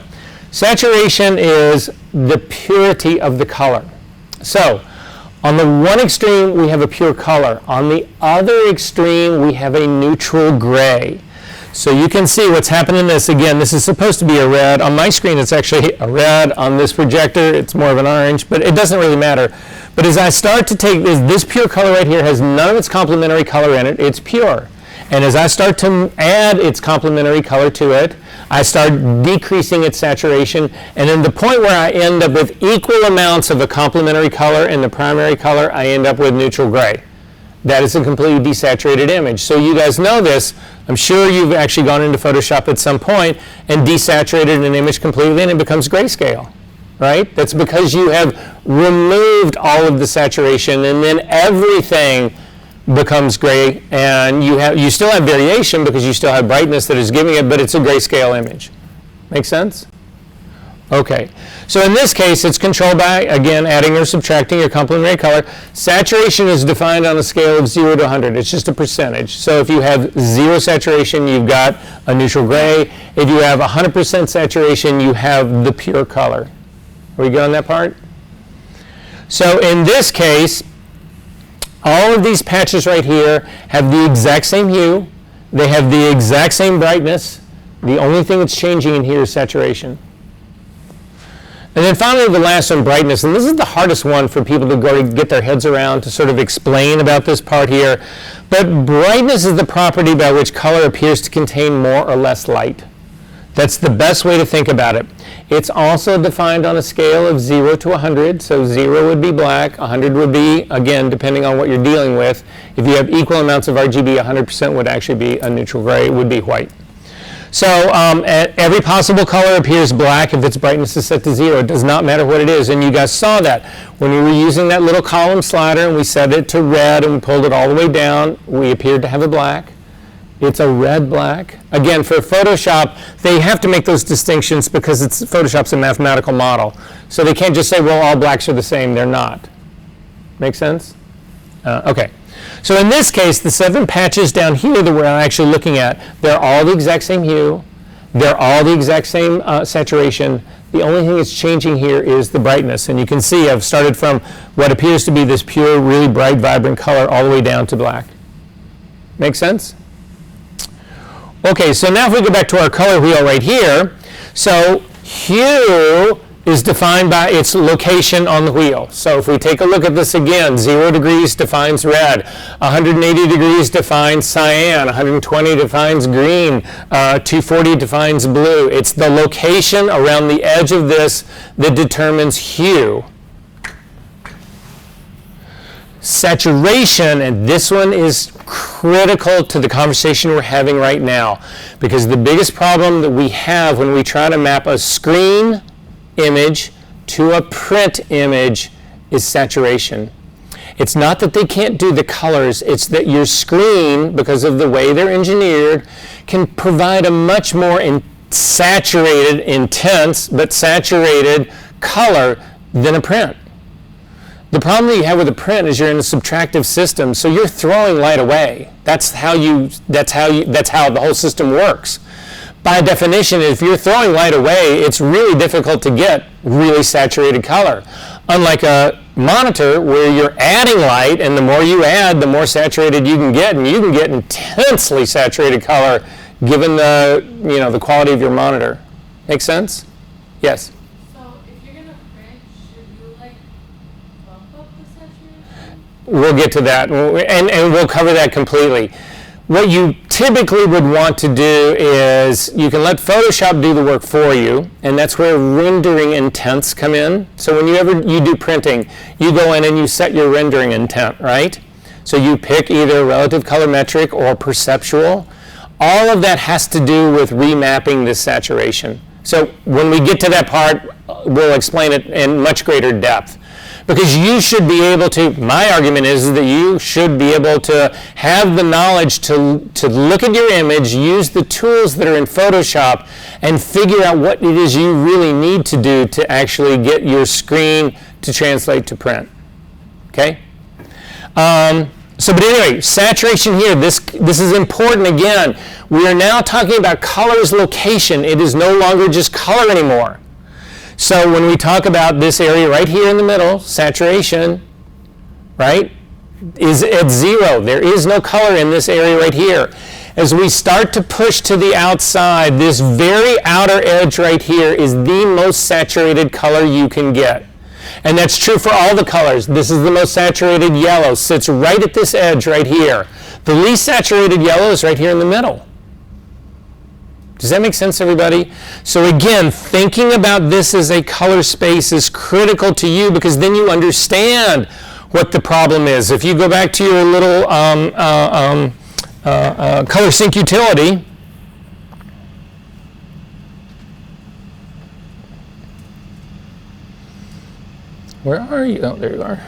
saturation is the purity of the color. So on the one extreme, we have a pure color. On the other extreme, we have a neutral gray. So you can see what's happening in this. Again, this is supposed to be a red. On my screen, it's actually a red. On this projector, it's more of an orange, but it doesn't really matter. But as I start to take this pure color right here has none of its complementary color in it. It's pure. And as I start to add its complementary color to it, I start decreasing its saturation, and then the point where I end up with equal amounts of a complementary color and the primary color, I end up with neutral gray. That is a completely desaturated image. So you guys know this. I'm sure you've actually gone into Photoshop at some point and desaturated an image completely, and it becomes grayscale, right? That's because you have removed all of the saturation, and then everything becomes gray, and you still have variation because you still have brightness that is giving it, but it's a grayscale image. Make sense? Okay, so in this case, it's controlled by, again, adding or subtracting your complementary color. Saturation is defined on a scale of 0 to 100. It's just a percentage. So if you have 0 saturation, you've got a neutral gray. If you have 100% saturation, you have the pure color. Are we good on that part? So in this case, all of these patches right here have the exact same hue. They have the exact same brightness. The only thing that's changing in here is saturation. And then finally, the last one, brightness. And this is the hardest one for people to go to get their heads around to sort of explain about this part here. But brightness is the property by which color appears to contain more or less light. That's the best way to think about it. It's also defined on a scale of 0 to 100. So 0 would be black, 100 would be, again, depending on what you're dealing with. If you have equal amounts of RGB, 100% would actually be a neutral gray, it would be white. So every possible color appears black if its brightness is set to 0. It does not matter what it is. And you guys saw that when we were using that little column slider and we set it to red and we pulled it all the way down, we appeared to have a black. It's a red black. Again, for Photoshop, they have to make those distinctions because Photoshop's a mathematical model. So they can't just say, well, all blacks are the same. They're not. Make sense? Okay. So in this case, the 7 patches down here that we're actually looking at, they're all the exact same hue. They're all the exact same saturation. The only thing that's changing here is the brightness. And you can see I've started from what appears to be this pure, really bright, vibrant color all the way down to black. Make sense? Okay, so now if we go back to our color wheel right here, so hue is defined by its location on the wheel. So if we take a look at this again, 0 degrees defines red, 180 degrees defines cyan, 120 defines green, 240 defines blue. It's the location around the edge of this that determines hue. Saturation, and this one is critical to the conversation we're having right now, because the biggest problem that we have when we try to map a screen image to a print image is saturation. It's not that they can't do the colors, it's that your screen, because of the way they're engineered, can provide a much more saturated, intense, but saturated color than a print. The problem that you have with a print is you're in a subtractive system, so you're throwing light away. That's how the whole system works. By definition, if you're throwing light away, it's really difficult to get really saturated color. Unlike a monitor where you're adding light, and the more you add, the more saturated you can get, and you can get intensely saturated color given the quality of your monitor. Make sense? Yes? So if you're going to print, should you bump up the saturation? We'll get to that, and we'll cover that completely. What you typically would want to do is you can let Photoshop do the work for you, and that's where rendering intents come in. So whenever you do printing, you go in and you set your rendering intent, right? So you pick either relative colorimetric or perceptual. All of that has to do with remapping this saturation. So when we get to that part, we'll explain it in much greater depth. Because you should be able to, my argument is that you should be able to have the knowledge to look at your image, use the tools that are in Photoshop, and figure out what it is you really need to do to actually get your screen to translate to print. Okay? But anyway, saturation here, this is important again. We are now talking about color's location. It is no longer just color anymore. So when we talk about this area right here in the middle, saturation, right, is at 0. There is no color in this area right here. As we start to push to the outside, this very outer edge right here is the most saturated color you can get. And that's true for all the colors. This is the most saturated yellow, sits right at this edge right here. The least saturated yellow is right here in the middle. Does that make sense, everybody? So again, thinking about this as a color space is critical to you, because then you understand what the problem is. If you go back to your little color sync utility, where are you? Oh, there you are.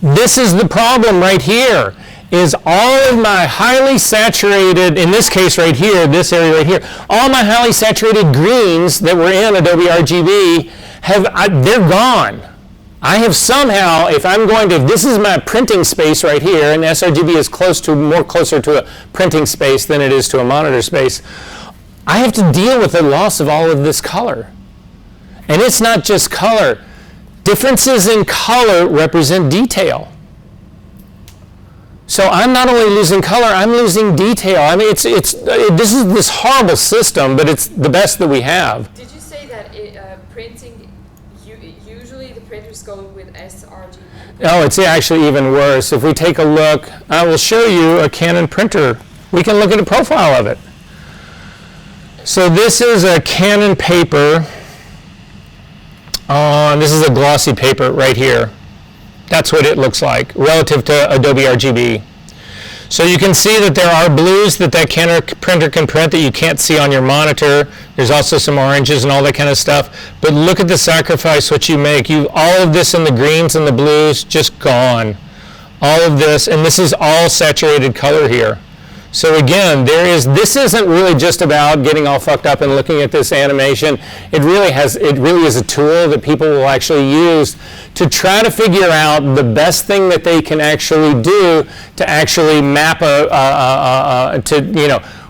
This is the problem right here. is all of my highly saturated, in this case right here, this area right here, all my highly saturated greens that were in Adobe RGB, they're gone. I have somehow, if I'm going to, this is my printing space right here, and sRGB is closer to a printing space than it is to a monitor space. I have to deal with the loss of all of this color. And it's not just color. Differences in color represent detail. So I'm not only losing color, I'm losing detail. I mean, this is this horrible system, but it's the best that we have. Did you say that printing, usually the printers go with sRGB? Oh, it's actually even worse. If we take a look, I will show you a Canon printer. We can look at a profile of it. So this is a Canon paper. This is a glossy paper right here. That's what it looks like relative to Adobe RGB. So you can see that there are blues that Canon printer can print that you can't see on your monitor. There's also some oranges and all that kind of stuff. But look at the sacrifice what you make. All of this in the greens and the blues, just gone. All of this, and this is all saturated color here. So again, this isn't really just about getting all fucked up and looking at this animation. It really is a tool that people will actually use to try to figure out the best thing that they can actually do to actually map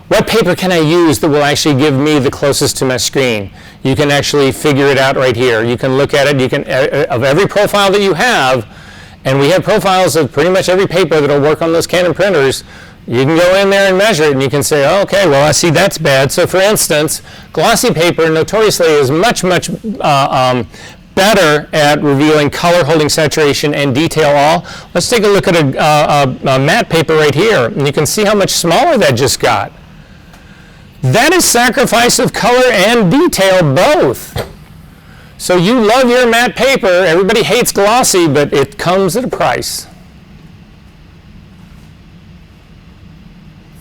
what paper can I use that will actually give me the closest to my screen. You can actually figure it out right here. You can look at it. You can of every profile that you have, and we have profiles of pretty much every paper that will work on those Canon printers. You can go in there and measure it, and you can say, oh, okay, well, I see that's bad. So, for instance, glossy paper notoriously is much better at revealing color, holding saturation, and detail all. Let's take a look at a matte paper right here, and you can see how much smaller that just got. That is sacrifice of color and detail both. So you love your matte paper. Everybody hates glossy, but it comes at a price.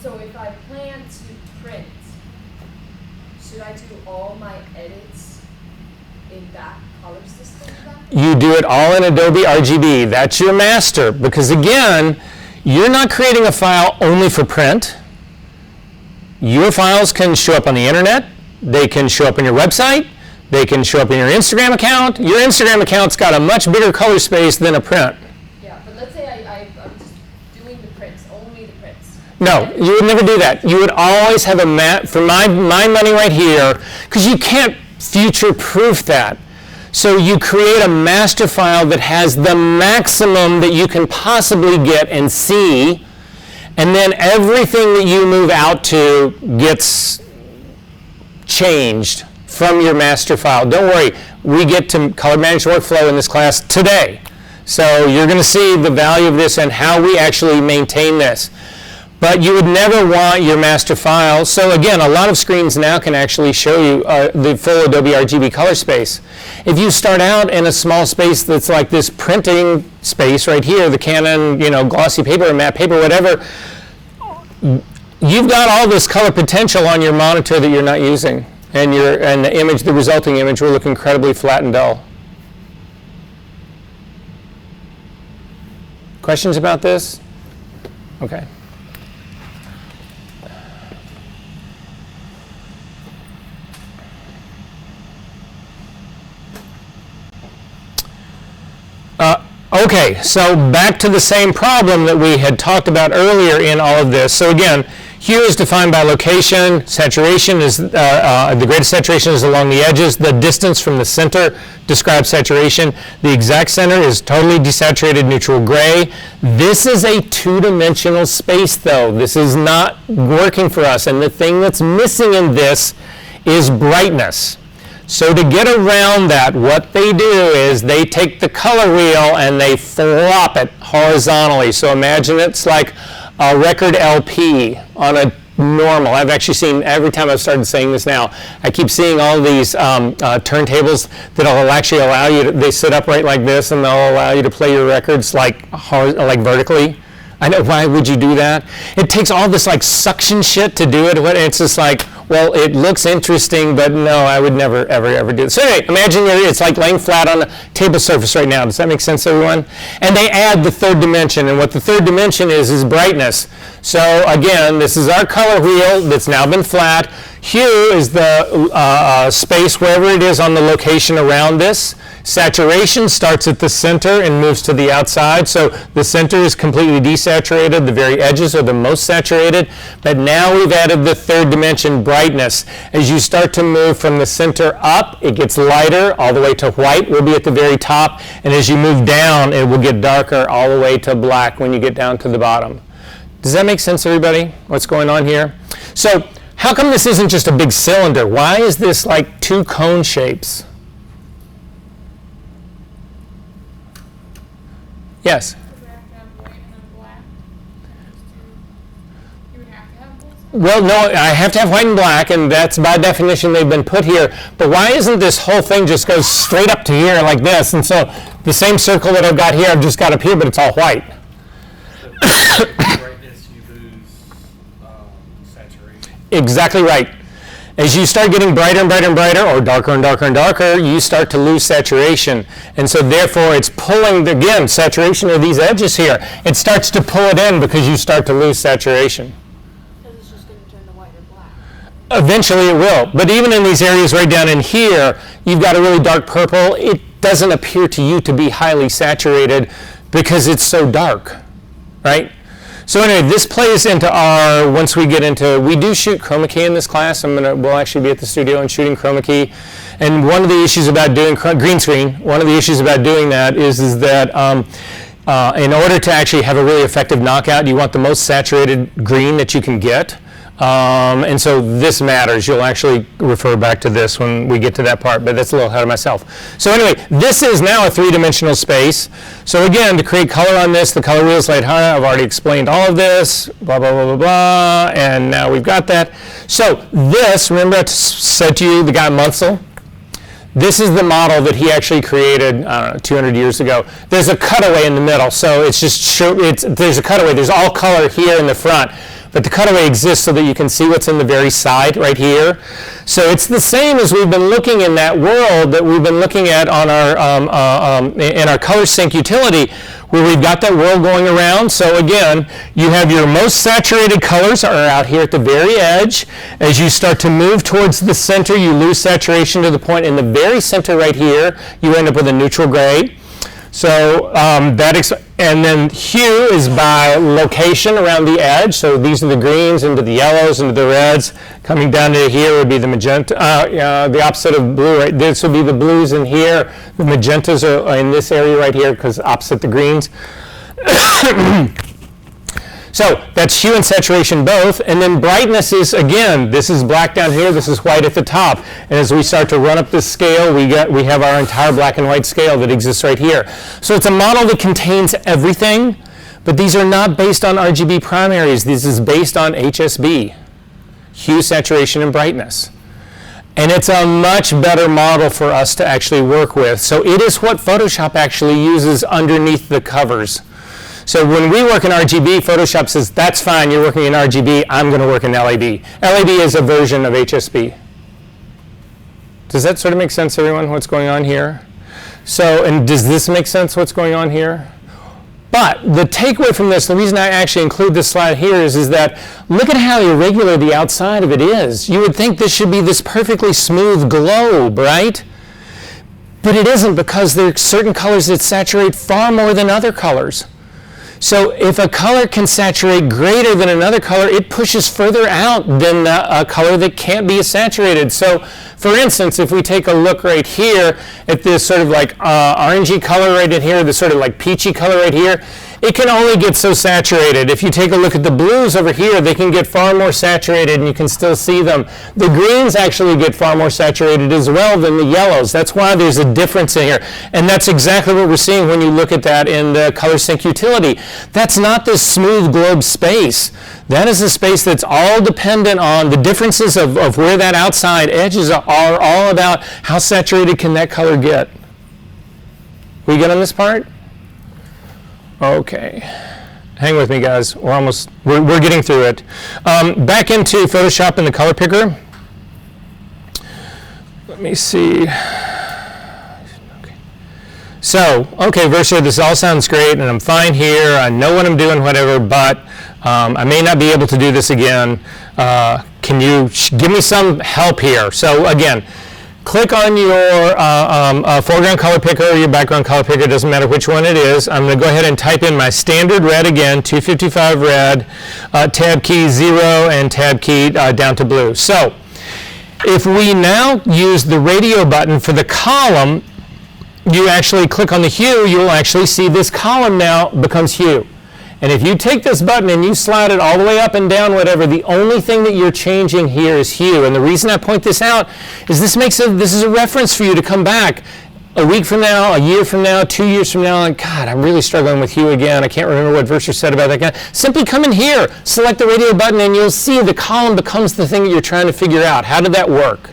So if I plan to print, should I do all my edits in that color system then? You do it all in Adobe RGB. That's your master, because again, you're not creating a file only for print. Your files can show up on the internet. They can show up on your website. They can show up in your Instagram account. Your Instagram account's got a much bigger color space than a print. Yeah, but let's say I'm just doing the prints, only the prints. No, you would never do that. You would always have a map, for my money right here, because you can't future-proof that. So you create a master file that has the maximum that you can possibly get and see, and then everything that you move out to gets changed from your master file. Don't worry, we get to color managed workflow in this class today. So you're going to see the value of this and how we actually maintain this. But you would never want your master file. So again, a lot of screens now can actually show you the full Adobe RGB color space. If you start out in a small space that's like this printing space right here, the Canon, glossy paper or matte paper, whatever, you've got all this color potential on your monitor that you're not using. And the resulting image will look incredibly flat and dull. Questions about this? Okay. Okay, so back to the same problem that we had talked about earlier in all of this. So again, hue is defined by location. Saturation is, the greatest saturation is along the edges. The distance from the center describes saturation. The exact center is totally desaturated neutral gray. This is a two-dimensional space though. This is not working for us. And the thing that's missing in this is brightness. So to get around that, what they do is they take the color wheel and they flop it horizontally. So imagine it's like a record LP on a normal. I've actually seen, every time I've started saying this now, I keep seeing all these turntables that'll actually allow you to, they sit upright like this and they'll allow you to play your records like vertically. I know, why would you do that? It takes all this like suction shit to do it. It's just like, Well, it looks interesting, but no, I would never, ever do it. So anyway, imagine it's like laying flat on a table surface right now. Does that make sense, everyone? And they add the third dimension, and what the third dimension is brightness. So again, this is our color wheel that's now been flat. Hue is the space wherever it is on the location around this. Saturation starts at the center and moves to the outside. So the center is completely desaturated. The very edges are the most saturated. But now we've added the third dimension, brightness. As you start to move from the center up, it gets lighter all the way to white will be at the very top. And as you move down, it will get darker all the way to black when you get down to the bottom. Does that make sense, everybody? What's going on here? So how come this isn't just a big cylinder? Why is this like two cone shapes? Yes? Well, no, I have to have white and black, and that's by definition they've been put here. But why isn't this whole thing just goes straight up to here like this? And so the same circle that I've got here, I've just got up here, but it's all white. Brightness, you lose saturation. Exactly right. As you start getting brighter and brighter and brighter, or darker and darker and darker, you start to lose saturation. And so therefore it's pulling, again, saturation of these edges here. It starts to pull it in because you start to lose saturation. Because it's just going to turn to white or black. Eventually it will. But even in these areas right down in here, you've got a really dark purple. It doesn't appear to you to be highly saturated because it's so dark, right? So anyway, this plays into our, once we get into, we do shoot chroma key in this class. We'll actually be at the studio and shooting chroma key. And one of the issues about doing green screen, one of the issues about doing that is that in order to actually have a really effective knockout, you want the most saturated green that you can get. And so this matters. You'll actually refer back to this when we get to that part, but that's a little ahead of myself. So anyway, this is now a three-dimensional space. So again, to create color on this, the color wheel is laid high. I've already explained all of this, blah, blah, blah, blah, blah, and now we've got that. So this, remember I said to you, the guy Munsell? This is the model that he actually created, I don't know, 200 years ago. There's a cutaway in the middle, so it's just, there's a cutaway. There's all color here in the front. But the cutaway exists so that you can see what's in the very side right here. So it's the same as we've been looking in that world that we've been looking at on our in our color sync utility, where we've got that world going around. So again, you have your most saturated colors are out here at the very edge. As you start to move towards the center, you lose saturation to the point in the very center right here. You end up with a neutral gray. So and then hue is by location around the edge. So these are the greens into the yellows into the reds. Coming down to here would be the magenta, the opposite of blue. Right? This would be the blues in here. The magentas are in this area right here because opposite the greens. So that's hue and saturation both, and then brightness is, again, this is black down here, this is white at the top. And as we start to run up this scale, we have our entire black and white scale that exists right here. So it's a model that contains everything, but these are not based on RGB primaries. This is based on HSB, hue, saturation, and brightness. And it's a much better model for us to actually work with. So it is what Photoshop actually uses underneath the covers. So when we work in RGB, Photoshop says, that's fine, you're working in RGB, I'm going to work in LAB. LAB is a version of HSB. Does that sort of make sense, everyone, what's going on here? So, and does this make sense, what's going on here? But the takeaway from this, the reason I actually include this slide here is that look at how irregular the outside of it is. You would think this should be this perfectly smooth globe, right? But it isn't, because there are certain colors that saturate far more than other colors. So if a color can saturate greater than another color, it pushes further out than a color that can't be saturated. So for instance, if we take a look right here at this sort of like orangey color right in here, this sort of like peachy color right here, it can only get so saturated. If you take a look at the blues over here, they can get far more saturated and you can still see them. The greens actually get far more saturated as well than the yellows. That's why there's a difference in here. And that's exactly what we're seeing when you look at that in the color sync utility. That's not this smooth globe space. That is a space that's all dependent on the differences of where that outside edges are all about how saturated can that color get. We good on this part? Okay, hang with me, guys. We're getting through it. Back into Photoshop and the color picker. let me see. Okay. So, okay, Versa, this all sounds great, and I'm fine here. I know what I'm doing, whatever, but I may not be able to do this again. Can you give me some help here? So again, click on your foreground color picker or your background color picker, doesn't matter which one it is. I'm going to go ahead and type in my standard red again, 255 red, tab key 0, and tab key down to blue. So if we now use the radio button for the column, you actually click on the hue, you'll actually see this column now becomes hue. And if you take this button and you slide it all the way up and down, whatever, the only thing that you're changing here is hue. And the reason I point this out is this is a reference for you to come back a week from now, a year from now, 2 years from now, and God, I'm really struggling with hue again. I can't remember what Versa said about that guy. Simply come in here, select the radio button, and you'll see the column becomes the thing that you're trying to figure out. How did that work?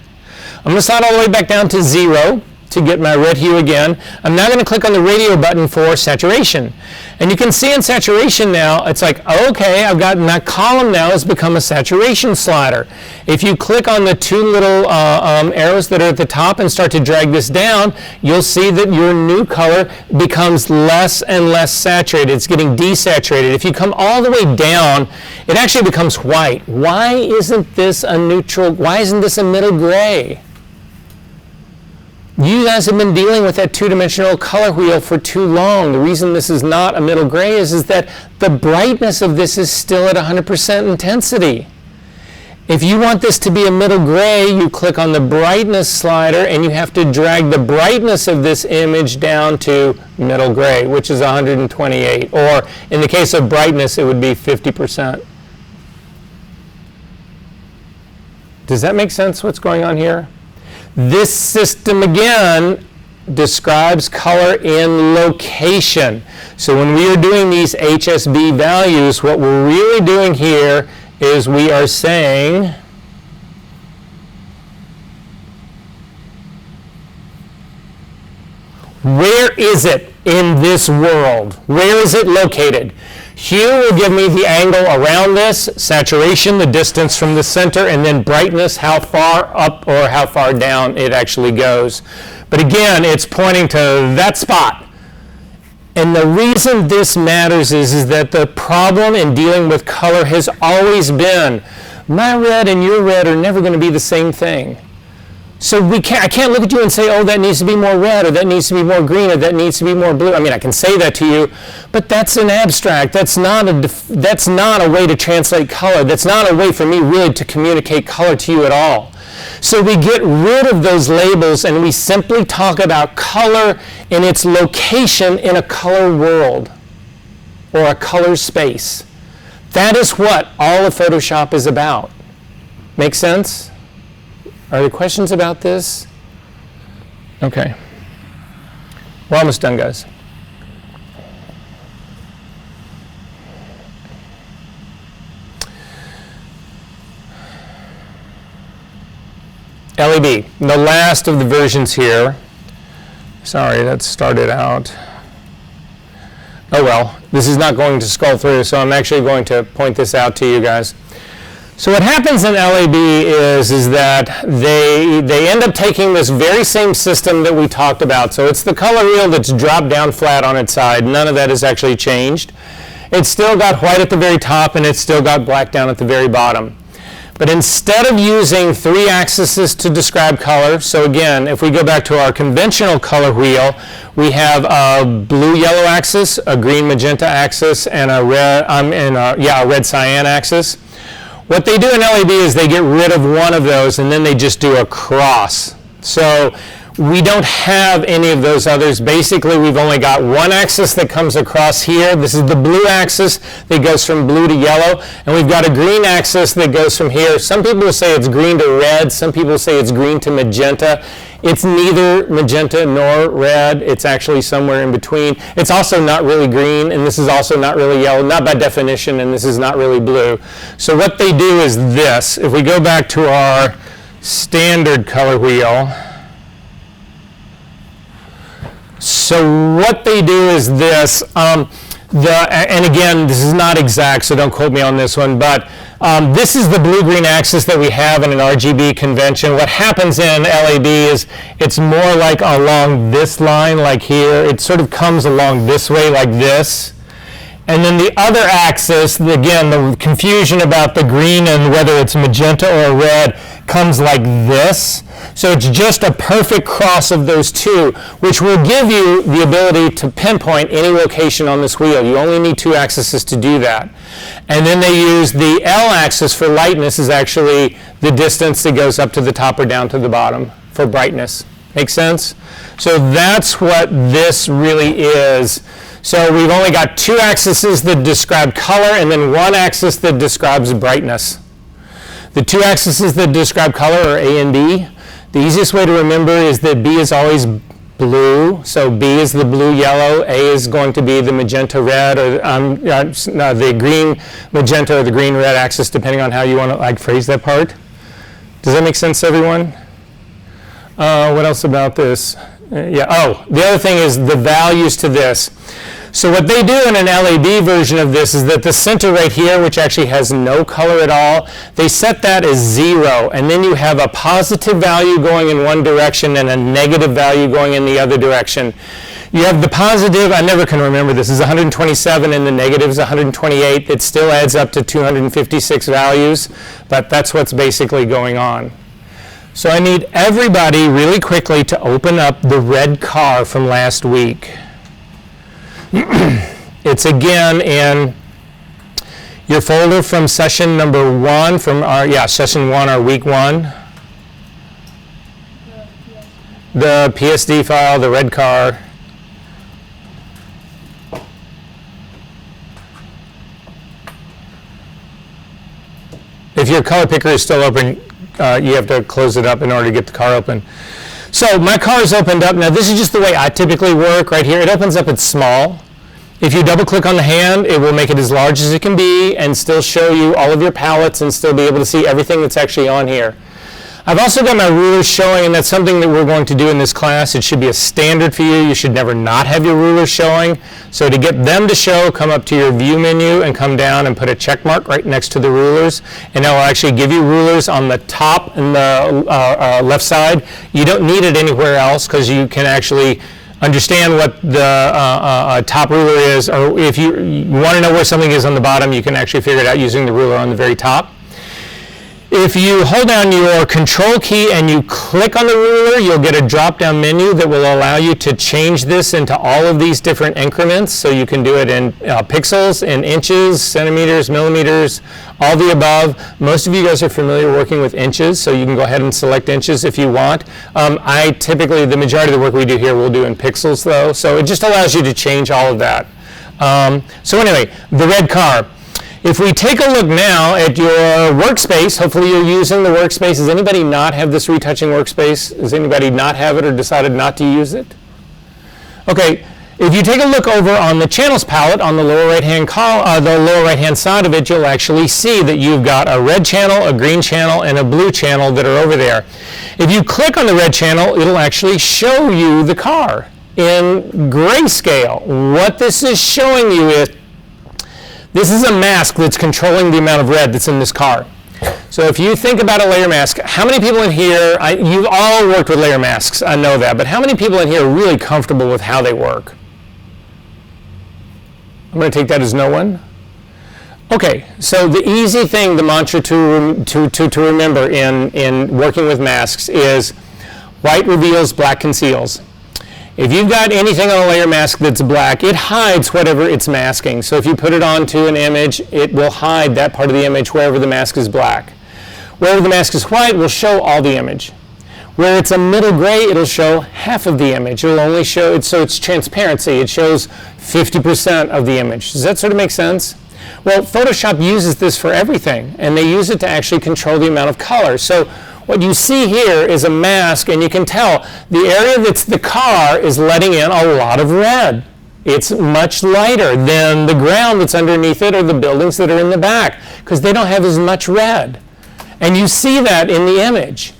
I'm going to slide all the way back down to 0 to get my red hue again. I'm now going to click on the radio button for saturation. And you can see in saturation now, it's like, okay, I've got my column now has become a saturation slider. If you click on the two little arrows that are at the top and start to drag this down, you'll see that your new color becomes less and less saturated. It's getting desaturated. If you come all the way down, it actually becomes white. Why isn't this a neutral? Why isn't this a middle gray? You guys have been dealing with that two-dimensional color wheel for too long. The reason this is not a middle gray is that the brightness of this is still at 100% intensity. If you want this to be a middle gray, you click on the brightness slider and you have to drag the brightness of this image down to middle gray, which is 128. Or in the case of brightness, it would be 50%. Does that make sense, what's going on here? This system, again, describes color in location. So when we are doing these HSB values, what we're really doing here is we are saying where is it in this world? Where is it located? Hue will give me the angle around this, saturation, the distance from the center, and then brightness, how far up or how far down it actually goes. But again, it's pointing to that spot. And the reason this matters is that the problem in dealing with color has always been, my red and your red are never going to be the same thing. So I can't look at you and say, oh, that needs to be more red, or that needs to be more green, or that needs to be more blue. I mean, I can say that to you, but that's an abstract. That's not a way to translate color. That's not a way for me really to communicate color to you at all. So we get rid of those labels and we simply talk about color in its location in a color world or a color space. That is what all of Photoshop is about. Make sense? Are there questions about this? Okay. We're almost done, guys. LEB, the last of the versions here. Sorry, that started out. Oh well, this is not going to scroll through, so I'm actually going to point this out to you guys. So what happens in LAB is that they end up taking this very same system that we talked about. So it's the color wheel that's dropped down flat on its side. None of that has actually changed. It's still got white at the very top and it's still got black down at the very bottom. But instead of using 3 axes to describe color, so again, if we go back to our conventional color wheel, we have a blue-yellow axis, a green-magenta axis, and a red cyan axis. What they do in LAB is they get rid of one of those and then they just do a cross. So we don't have any of those others. Basically, we've only got one axis that comes across here. This is the blue axis that goes from blue to yellow. And we've got a green axis that goes from here. Some people say it's green to red. Some people say it's green to magenta. It's neither magenta nor red. It's actually somewhere in between. It's also not really green, and this is also not really yellow, not by definition, and this is not really blue. So what they do is this. If we go back to our standard color wheel, so what they do is this. And again, this is not exact, so don't quote me on this one, but this is the blue-green axis that we have in an RGB convention. What happens in LAB is it's more like along this line, like here. It sort of comes along this way, like this. And then the other axis, again, the confusion about the green and whether it's magenta or red, comes like this. So it's just a perfect cross of those two, which will give you the ability to pinpoint any location on this wheel. You only need two axes to do that. And then they use the L axis for lightness, is actually the distance that goes up to the top or down to the bottom for brightness. Make sense? So that's what this really is. So we've only got two axes that describe color and then one axis that describes brightness. The two axes that describe color are A and B. The easiest way to remember is that B is always blue. So B is the blue-yellow, A is going to be the magenta-red, or the green-magenta or the green-red axis, depending on how you want to phrase that part. Does that make sense, everyone? What else about this? The other thing is the values to this. So what they do in an LAB version of this is that the center right here, which actually has no color at all, they set that as 0, and then you have a positive value going in one direction and a negative value going in the other direction. You have the positive, I never can remember this, is 127, and the negative is 128. It still adds up to 256 values, but that's what's basically going on. So I need everybody really quickly to open up the red car from last week. It's again in your folder from session number 1, from our, session 1, our week 1. The PSD file, the red car. If your color picker is still open, you have to close it up in order to get the car open. So my car is opened up. Now this is just the way I typically work right here. It opens up, it's small. If you double click on the hand, it will make it as large as it can be and still show you all of your palettes and still be able to see everything that's actually on here. I've also got my rulers showing, and that's something that we're going to do in this class. It should be a standard for you. You should never not have your rulers showing. So to get them to show, come up to your view menu and come down and put a check mark right next to the rulers. And it will actually give you rulers on the top and the left side. You don't need it anywhere else because you can actually understand what the top ruler is, or if you want to know where something is on the bottom, you can actually figure it out using the ruler on the very top. If you hold down your control key and you click on the ruler, you'll get a drop-down menu that will allow you to change this into all of these different increments. So you can do it in pixels, in inches, centimeters, millimeters, all the above. Most of you guys are familiar working with inches, so you can go ahead and select inches if you want. I typically, the majority of the work we do here, we'll do in pixels though. So it just allows you to change all of that. So anyway, the red car. If we take a look now at your workspace, hopefully you're using the workspace. Does anybody not have this retouching workspace? Does anybody not have it or decided not to use it? Okay, if you take a look over on the channels palette on the lower right-hand side of it, you'll actually see that you've got a red channel, a green channel, and a blue channel that are over there. If you click on the red channel, it'll actually show you the car in grayscale. What this is showing you is this is a mask that's controlling the amount of red that's in this car. So if you think about a layer mask, how many people in here, you've all worked with layer masks, I know that, but how many people in here are really comfortable with how they work? I'm going to take that as no one. Okay, so the easy thing, the mantra to remember in working with masks is white reveals, black conceals. If you've got anything on a layer mask that's black, it hides whatever it's masking. So if you put it onto an image, it will hide that part of the image wherever the mask is black. Wherever the mask is white, will show all the image. Where it's a middle gray, it'll show half of the image. It'll only show it, so it's transparency. It shows 50% of the image. Does that sort of make sense? Well, Photoshop uses this for everything, and they use it to actually control the amount of color. So what you see here is a mask, and you can tell the area that's the car is letting in a lot of red. It's much lighter than the ground that's underneath it or the buildings that are in the back, because they don't have as much red. And you see that in the image.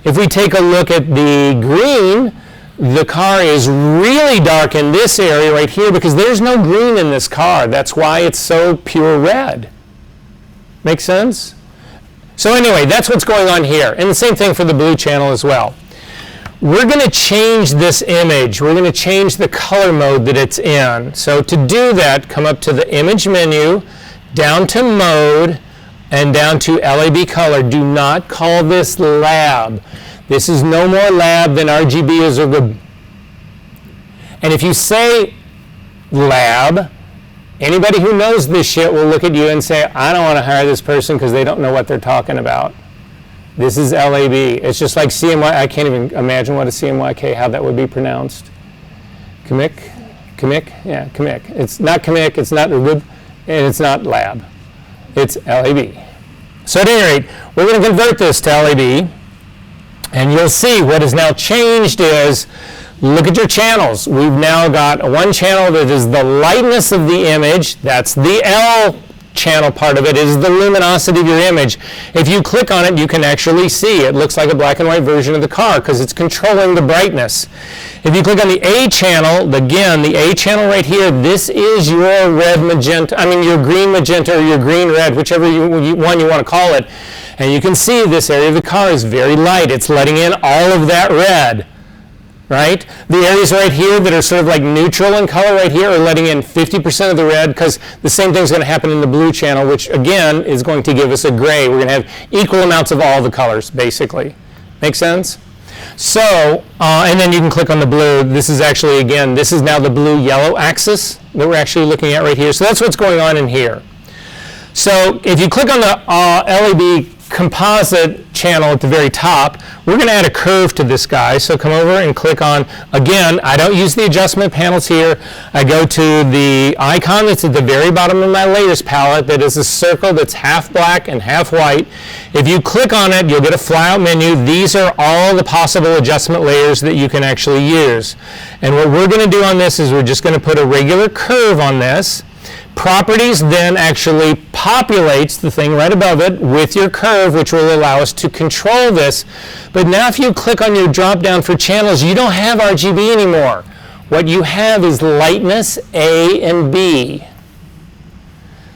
If we take a look at the green, the car is really dark in this area right here because there's no green in this car. That's why it's so pure red. Make sense? So anyway, that's what's going on here. And the same thing for the blue channel as well. We're going to change this image. We're going to change the color mode that it's in. So to do that, come up to the image menu, down to mode, and down to LAB color. Do not call this lab. This is no more lab than RGB is or good. And if you say lab, anybody who knows this shit will look at you and say, I don't want to hire this person because they don't know what they're talking about. This is LAB. It's just like CMY. I can't even imagine what a CMYK, how that would be pronounced. Comic? Comic? Yeah, comic. It's not comic, it's not URB, and it's not lab. It's LAB. So at any rate, we're going to convert this to LAB, and you'll see what has now changed is, look at your channels. We've now got one channel that is the lightness of the image. That's the L channel part of it, is the luminosity of your image. If you click on it, you can actually see it looks like a black and white version of the car because it's controlling the brightness. If you click on the A channel, again, the A channel right here, this is your red magenta, your green magenta or your green red, whichever one you want to call it. And you can see this area of the car is very light. It's letting in all of that red. Right? The areas right here that are sort of like neutral in color right here are letting in 50% of the red because the same thing is going to happen in the blue channel, which again is going to give us a gray. We're going to have equal amounts of all the colors, basically. Make sense? So, and then you can click on the blue. This is actually, again, this is now the blue-yellow axis that we're actually looking at right here. So that's what's going on in here. So if you click on the LAB composite channel at the very top, we're going to add a curve to this guy. So come over and click on, again, I don't use the adjustment panels here. I go to the icon that's at the very bottom of my layers palette that is a circle that's half black and half white. If you click on it, you'll get a flyout menu. These are all the possible adjustment layers that you can actually use. And what we're going to do on this is we're just going to put a regular curve on this. Properties then actually populates the thing right above it with your curve, which will allow us to control this. But now if you click on your drop down for channels, you don't have RGB anymore. What you have is lightness A and B.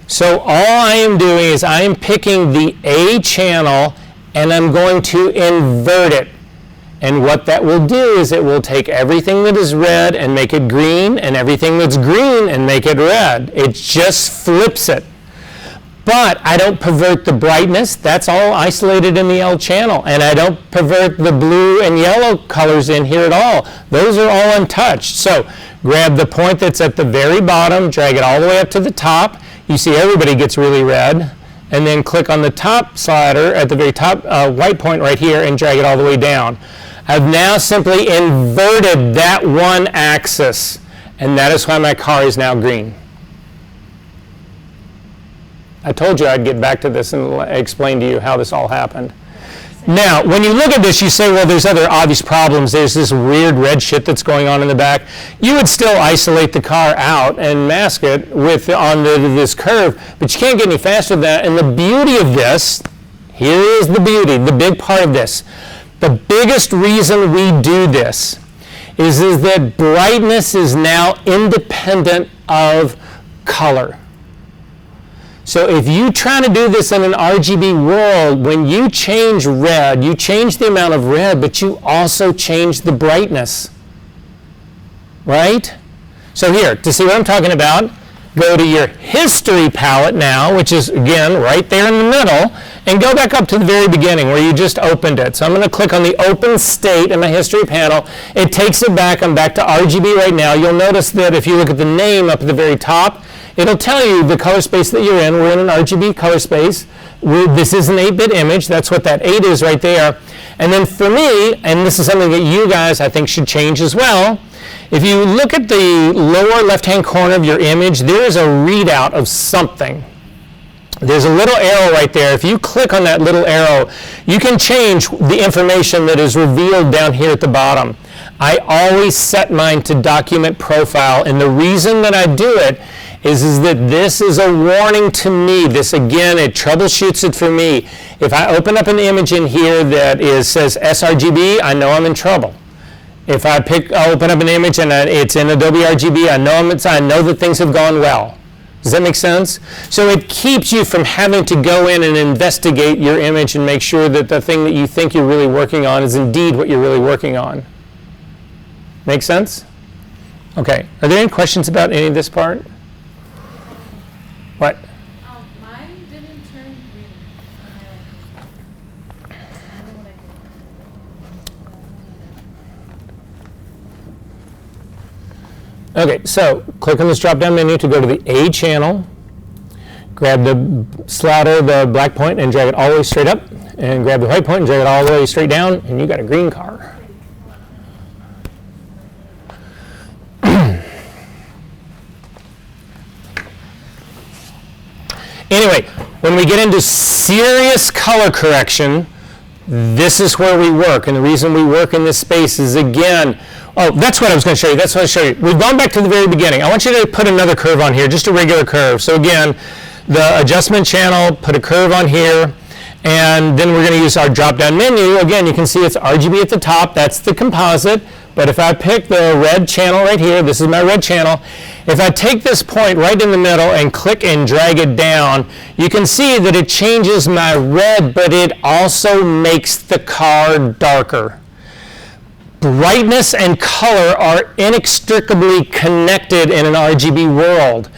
So all I am doing is I am picking the A channel and I'm going to invert it. And what that will do is it will take everything that is red and make it green, and everything that's green and make it red. It just flips it. But I don't pervert the brightness. That's all isolated in the L channel. And I don't pervert the blue and yellow colors in here at all. Those are all untouched. So grab the point that's at the very bottom, drag it all the way up to the top. You see everybody gets really red. And then click on the top slider at the very top white point right here and drag it all the way down. I've now simply inverted that one axis, and that is why my car is now green. I told you I'd get back to this and explain to you how this all happened. Now, when you look at this, you say, well, there's other obvious problems. There's this weird red shit that's going on in the back. You would still isolate the car out and mask it on this curve, but you can't get any faster than that. And the beauty of this, here is the beauty, the big part of this. The biggest reason we do this is that brightness is now independent of color. So if you try to do this in an RGB world, when you change red, you change the amount of red, but you also change the brightness. Right? So here, to see what I'm talking about, go to your history palette now, which is, again, right there in the middle, and go back up to the very beginning where you just opened it. So I'm going to click on the open state in my history panel. It takes it back. I'm back to RGB right now. You'll notice that if you look at the name up at the very top, it'll tell you the color space that you're in. We're in an RGB color space. This is an 8-bit image. That's what that 8 is right there. And then for me, and this is something that you guys I think should change as well, if you look at the lower left-hand corner of your image, there is a readout of something. There's a little arrow right there. If you click on that little arrow, you can change the information that is revealed down here at the bottom. I always set mine to document profile, and the reason that I do it is that this is a warning to me. This, again, it troubleshoots it for me. If I open up an image in here that says sRGB, I know I'm in trouble. If I open up an image and it's in Adobe RGB, I know that things have gone well. Does that make sense? So it keeps you from having to go in and investigate your image and make sure that the thing that you think you're really working on is indeed what you're really working on. Make sense? Okay. Are there any questions about any of this part? What? Mine didn't turn green. I don't know what I did. Okay, so click on this drop-down menu to go to the A channel. Grab the slider, the black point, and drag it all the way straight up. And grab the white point and drag it all the way straight down, and you got a green car. Anyway, when we get into serious color correction, this is where we work. And the reason we work in this space is, again, oh, that's what I was going to show you. That's what I show you. We've gone back to the very beginning. I want you to put another curve on here, just a regular curve. So again, the adjustment channel, put a curve on here, and then we're going to use our drop-down menu. Again, you can see it's RGB at the top. That's the composite. But if I pick the red channel right here, this is my red channel. If I take this point right in the middle and click and drag it down, you can see that it changes my red, but it also makes the car darker. Brightness and color are inextricably connected in an RGB world.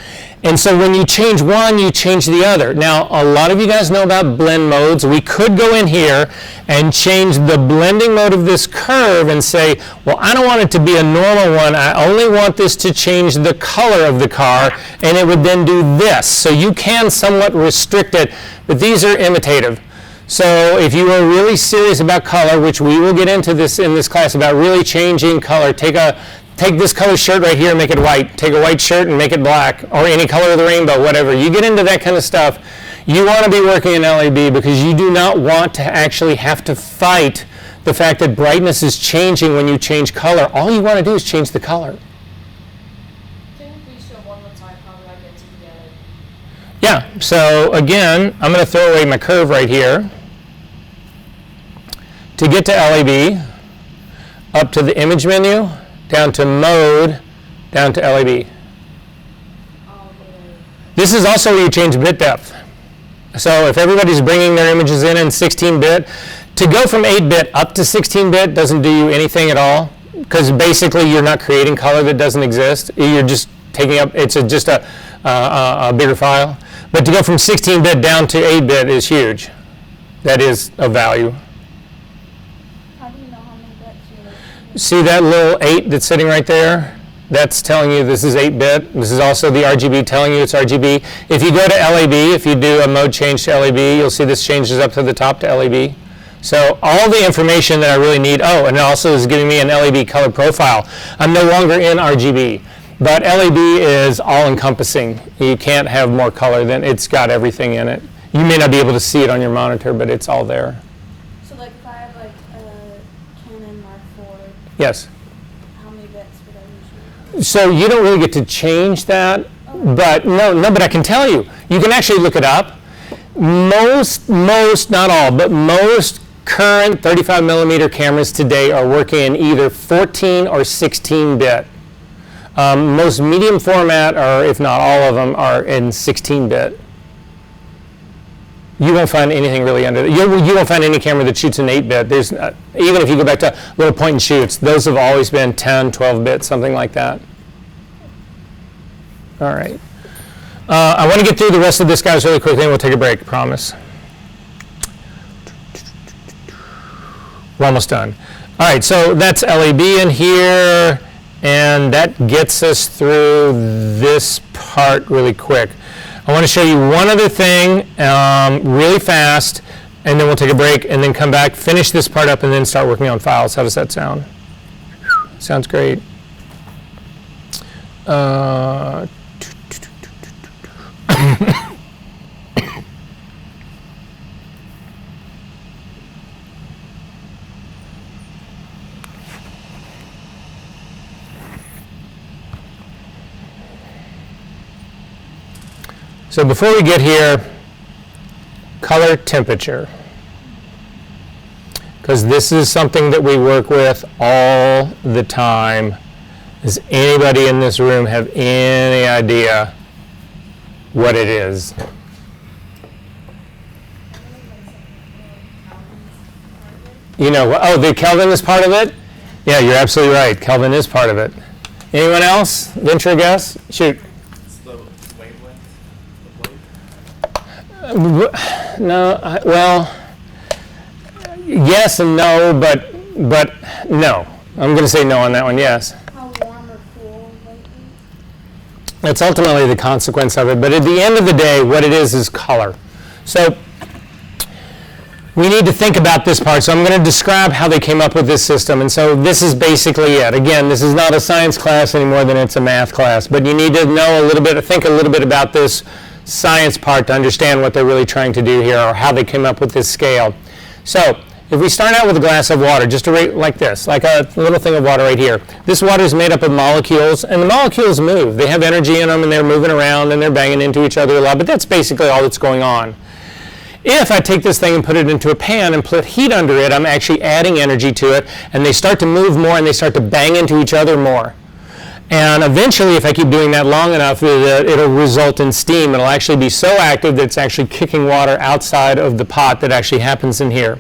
And so when you change one, you change the other. Now, a lot of you guys know about blend modes. We could go in here and change the blending mode of this curve and say, well, I don't want it to be a normal one. I only want this to change the color of the car, and it would then do this. So you can somewhat restrict it, but these are imitative. So if you are really serious about color, which we will get into this in this class about really changing color, take this color shirt right here and make it white. Take a white shirt and make it black, or any color of the rainbow, whatever. You get into that kind of stuff, you want to be working in LAB because you do not want to actually have to fight the fact that brightness is changing when you change color. All you want to do is change the color. Can you please show one more time how do I get to the LA? Yeah, so again, I'm going to throw away my curve right here. To get to LAB, up to the image menu, down to mode, down to LAB. This is also where you change bit depth. So if everybody's bringing their images in 16-bit, to go from 8-bit up to 16-bit doesn't do you anything at all, because basically you're not creating color that doesn't exist. You're just taking up, it's just a bigger file. But to go from 16-bit down to 8-bit is huge. That is of value. See that little 8 that's sitting right there? That's telling you this is 8-bit. This is also the RGB telling you it's RGB. If you go to LAB, if you do a mode change to LAB, you'll see this changes up to the top to LAB. So all the information that I really need, oh, and it also is giving me an LAB color profile. I'm no longer in RGB, but LAB is all-encompassing. You can't have more color than it's got everything in it. You may not be able to see it on your monitor, but it's all there. So like if I have like a Canon Mark IV, Yes. how many bits would I usually? So you don't really get to change that, but but I can tell you, you can actually look it up. Most, not all, but most current 35 millimeter cameras today are working in either 14 or 16-bit. Most medium format, or if not all of them, are in 16-bit. You won't find anything really under that. You won't find any camera that shoots in 8-bit. There's even if you go back to little point and shoots, those have always been 10, 12-bit, something like that. All right. I want to get through the rest of this, guys, really quickly, and we'll take a break, promise. We're almost done. All right, so that's LAB in here, and that gets us through this part really quick. I want to show you one other thing really fast, and then we'll take a break, and then come back, finish this part up, and then start working on files. How does that sound? Sounds great. So before we get here, color temperature. because this is something that we work with all the time. Does anybody in this room have any idea what it is? You know, oh, the Kelvin is part of it? Yeah, you're absolutely right. Kelvin is part of it. Anyone else? Venture a guess? Shoot. It's the wavelength of light. No, well, yes and no, but no. I'm going to say no on that one, yes. How warm or cool lately? That's ultimately the consequence of it, but at the end of the day, what it is color. So we need to think about this part. So I'm going to describe how they came up with this system. And so this is basically it. Again, this is not a science class any more than it's a math class, but you need to know a little bit, think a little bit about this science part to understand what they're really trying to do here or how they came up with this scale. So if we start out with a glass of water, just like this, like a little thing of water right here. This water is made up of molecules, and the molecules move. They have energy in them, and they're moving around, and they're banging into each other a lot, but that's basically all that's going on. If I take this thing and put it into a pan and put heat under it, I'm actually adding energy to it, and they start to move more, and they start to bang into each other more. And eventually, if I keep doing that long enough, it'll result in steam. It'll actually be so active that it's actually kicking water outside of the pot that actually happens in here.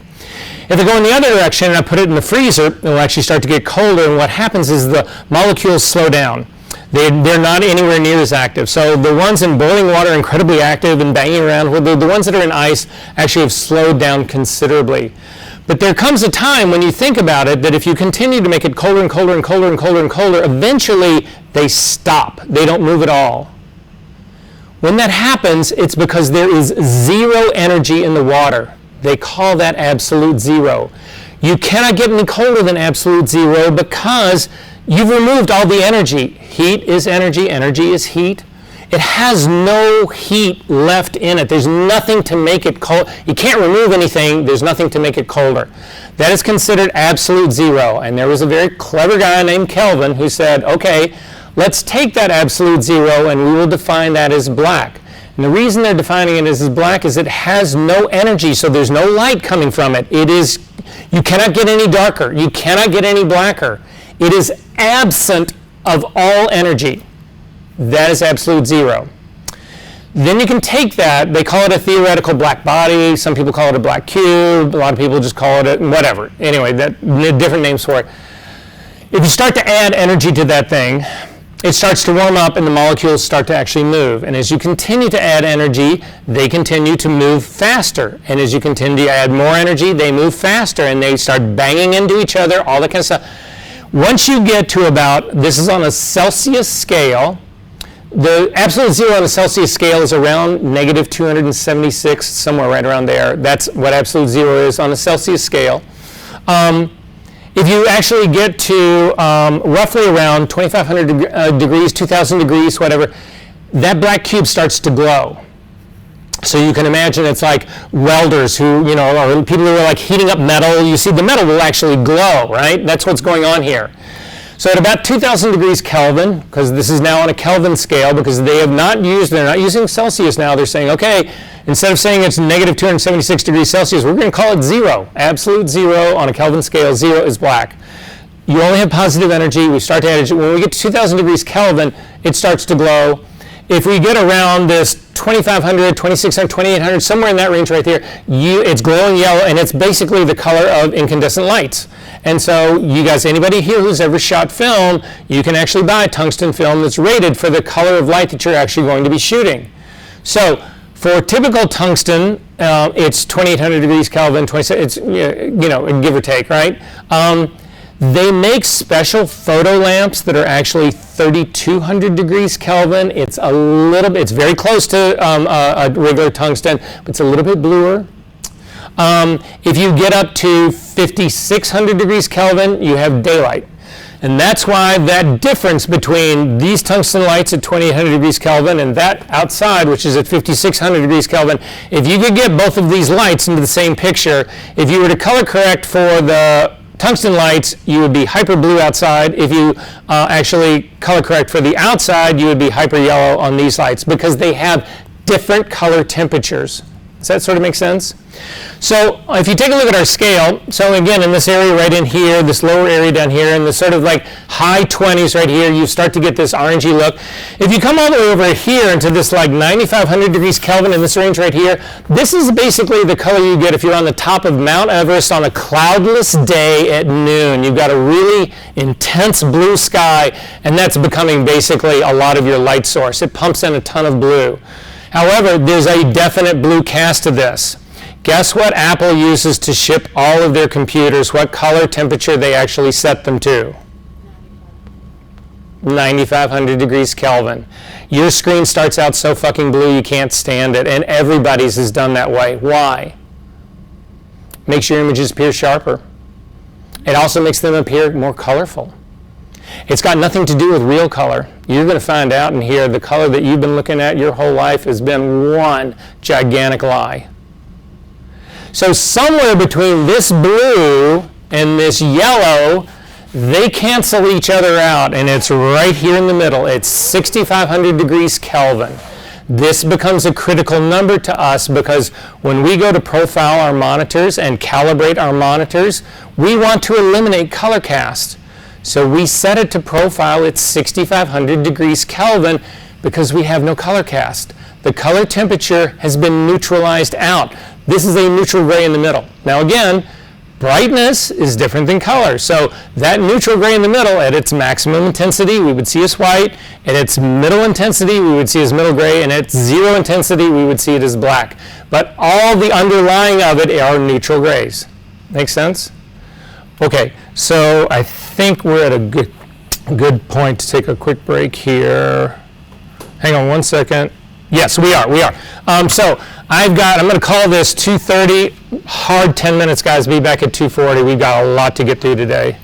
If I go in the other direction and I put it in the freezer, it'll actually start to get colder, and what happens is the molecules slow down. They're not anywhere near as active. So the ones in boiling water are incredibly active and banging around. The ones that are in ice actually have slowed down considerably. But there comes a time when you think about it that if you continue to make it colder and colder and colder and colder and colder, eventually they stop. They don't move at all. When that happens, it's because there is zero energy in the water. They call that absolute zero. You cannot get any colder than absolute zero because you've removed all the energy. Heat is energy, energy is heat. It has no heat left in it. There's nothing to make it cold. You can't remove anything. There's nothing to make it colder. That is considered absolute zero. And there was a very clever guy named Kelvin who said, okay, let's take that absolute zero and we will define that as black. And the reason they're defining it as black is it has no energy, so there's no light coming from it. You cannot get any darker. You cannot get any blacker. It is absent of all energy. That is absolute zero. Then you can take that, they call it a theoretical black body, some people call it a black cube, a lot of people just call it whatever. Anyway, different names for it. If you start to add energy to that thing, it starts to warm up and the molecules start to actually move. And as you continue to add energy, they continue to move faster. And as you continue to add more energy, they move faster and they start banging into each other, all that kind of stuff. Once you get to about, this is on a Celsius scale, the absolute zero on a Celsius scale is around negative 276, somewhere right around there. That's what absolute zero is on a Celsius scale. If you actually get to roughly around 2,500 degrees, 2,000 degrees, whatever, that black cube starts to glow. So you can imagine it's like welders who, or people who are like heating up metal. You see the metal will actually glow, right? That's what's going on here. So at about 2,000 degrees Kelvin, because this is now on a Kelvin scale, because they're not using Celsius now, they're saying, okay, instead of saying it's negative 276 degrees Celsius, we're going to call it zero. Absolute zero on a Kelvin scale, zero is black. You only have positive energy. We start to add energy. When we get to 2,000 degrees Kelvin, it starts to glow. If we get around this 2,500, 2,600, 2,800, somewhere in that range right there, it's glowing yellow, and it's basically the color of incandescent lights. And so you guys, anybody here who's ever shot film, you can actually buy tungsten film that's rated for the color of light that you're actually going to be shooting. So for typical tungsten, it's 2,800 degrees Kelvin, it's, give or take, right? They make special photo lamps that are actually 3,200 degrees Kelvin. It's it's very close to a regular tungsten, but it's a little bit bluer. If you get up to 5,600 degrees Kelvin, you have daylight. And that's why that difference between these tungsten lights at 2,800 degrees Kelvin and that outside, which is at 5,600 degrees Kelvin, if you could get both of these lights into the same picture, if you were to color correct for the tungsten lights, you would be hyper blue outside. If you actually color correct for the outside, you would be hyper yellow on these lights because they have different color temperatures. Does that sort of make sense? So if you take a look at our scale, so again, in this area right in here, this lower area down here, and the sort of like high 20s right here, you start to get this orangey look. If you come all the way over here into this like 9,500 degrees Kelvin in this range right here, this is basically the color you get if you're on the top of Mount Everest on a cloudless day at noon. You've got a really intense blue sky, and that's becoming basically a lot of your light source. It pumps in a ton of blue. However, there's a definite blue cast to this. Guess what Apple uses to ship all of their computers, what color temperature they actually set them to? 9,500 degrees Kelvin. Your screen starts out so fucking blue you can't stand it, and everybody's is done that way. Why? Makes your images appear sharper. It also makes them appear more colorful. It's got nothing to do with real color. You're going to find out in here the color that you've been looking at your whole life has been one gigantic lie. So somewhere between this blue and this yellow, they cancel each other out, and it's right here in the middle. It's 6,500 degrees Kelvin. This becomes a critical number to us because when we go to profile our monitors and calibrate our monitors, we want to eliminate color cast. So we set it to profile at 6,500 degrees Kelvin because we have no color cast. The color temperature has been neutralized out. This is a neutral gray in the middle. Now again, brightness is different than color. So that neutral gray in the middle, at its maximum intensity, we would see as white. At its middle intensity, we would see as middle gray. And at zero intensity, we would see it as black. But all the underlying of it are neutral grays. Make sense? Okay, so I think we're at a good point to take a quick break here. Hang on one second. Yes, we are. So I'm going to call this 2:30. Hard 10 minutes, guys. Be back at 2:40. We've got a lot to get through today.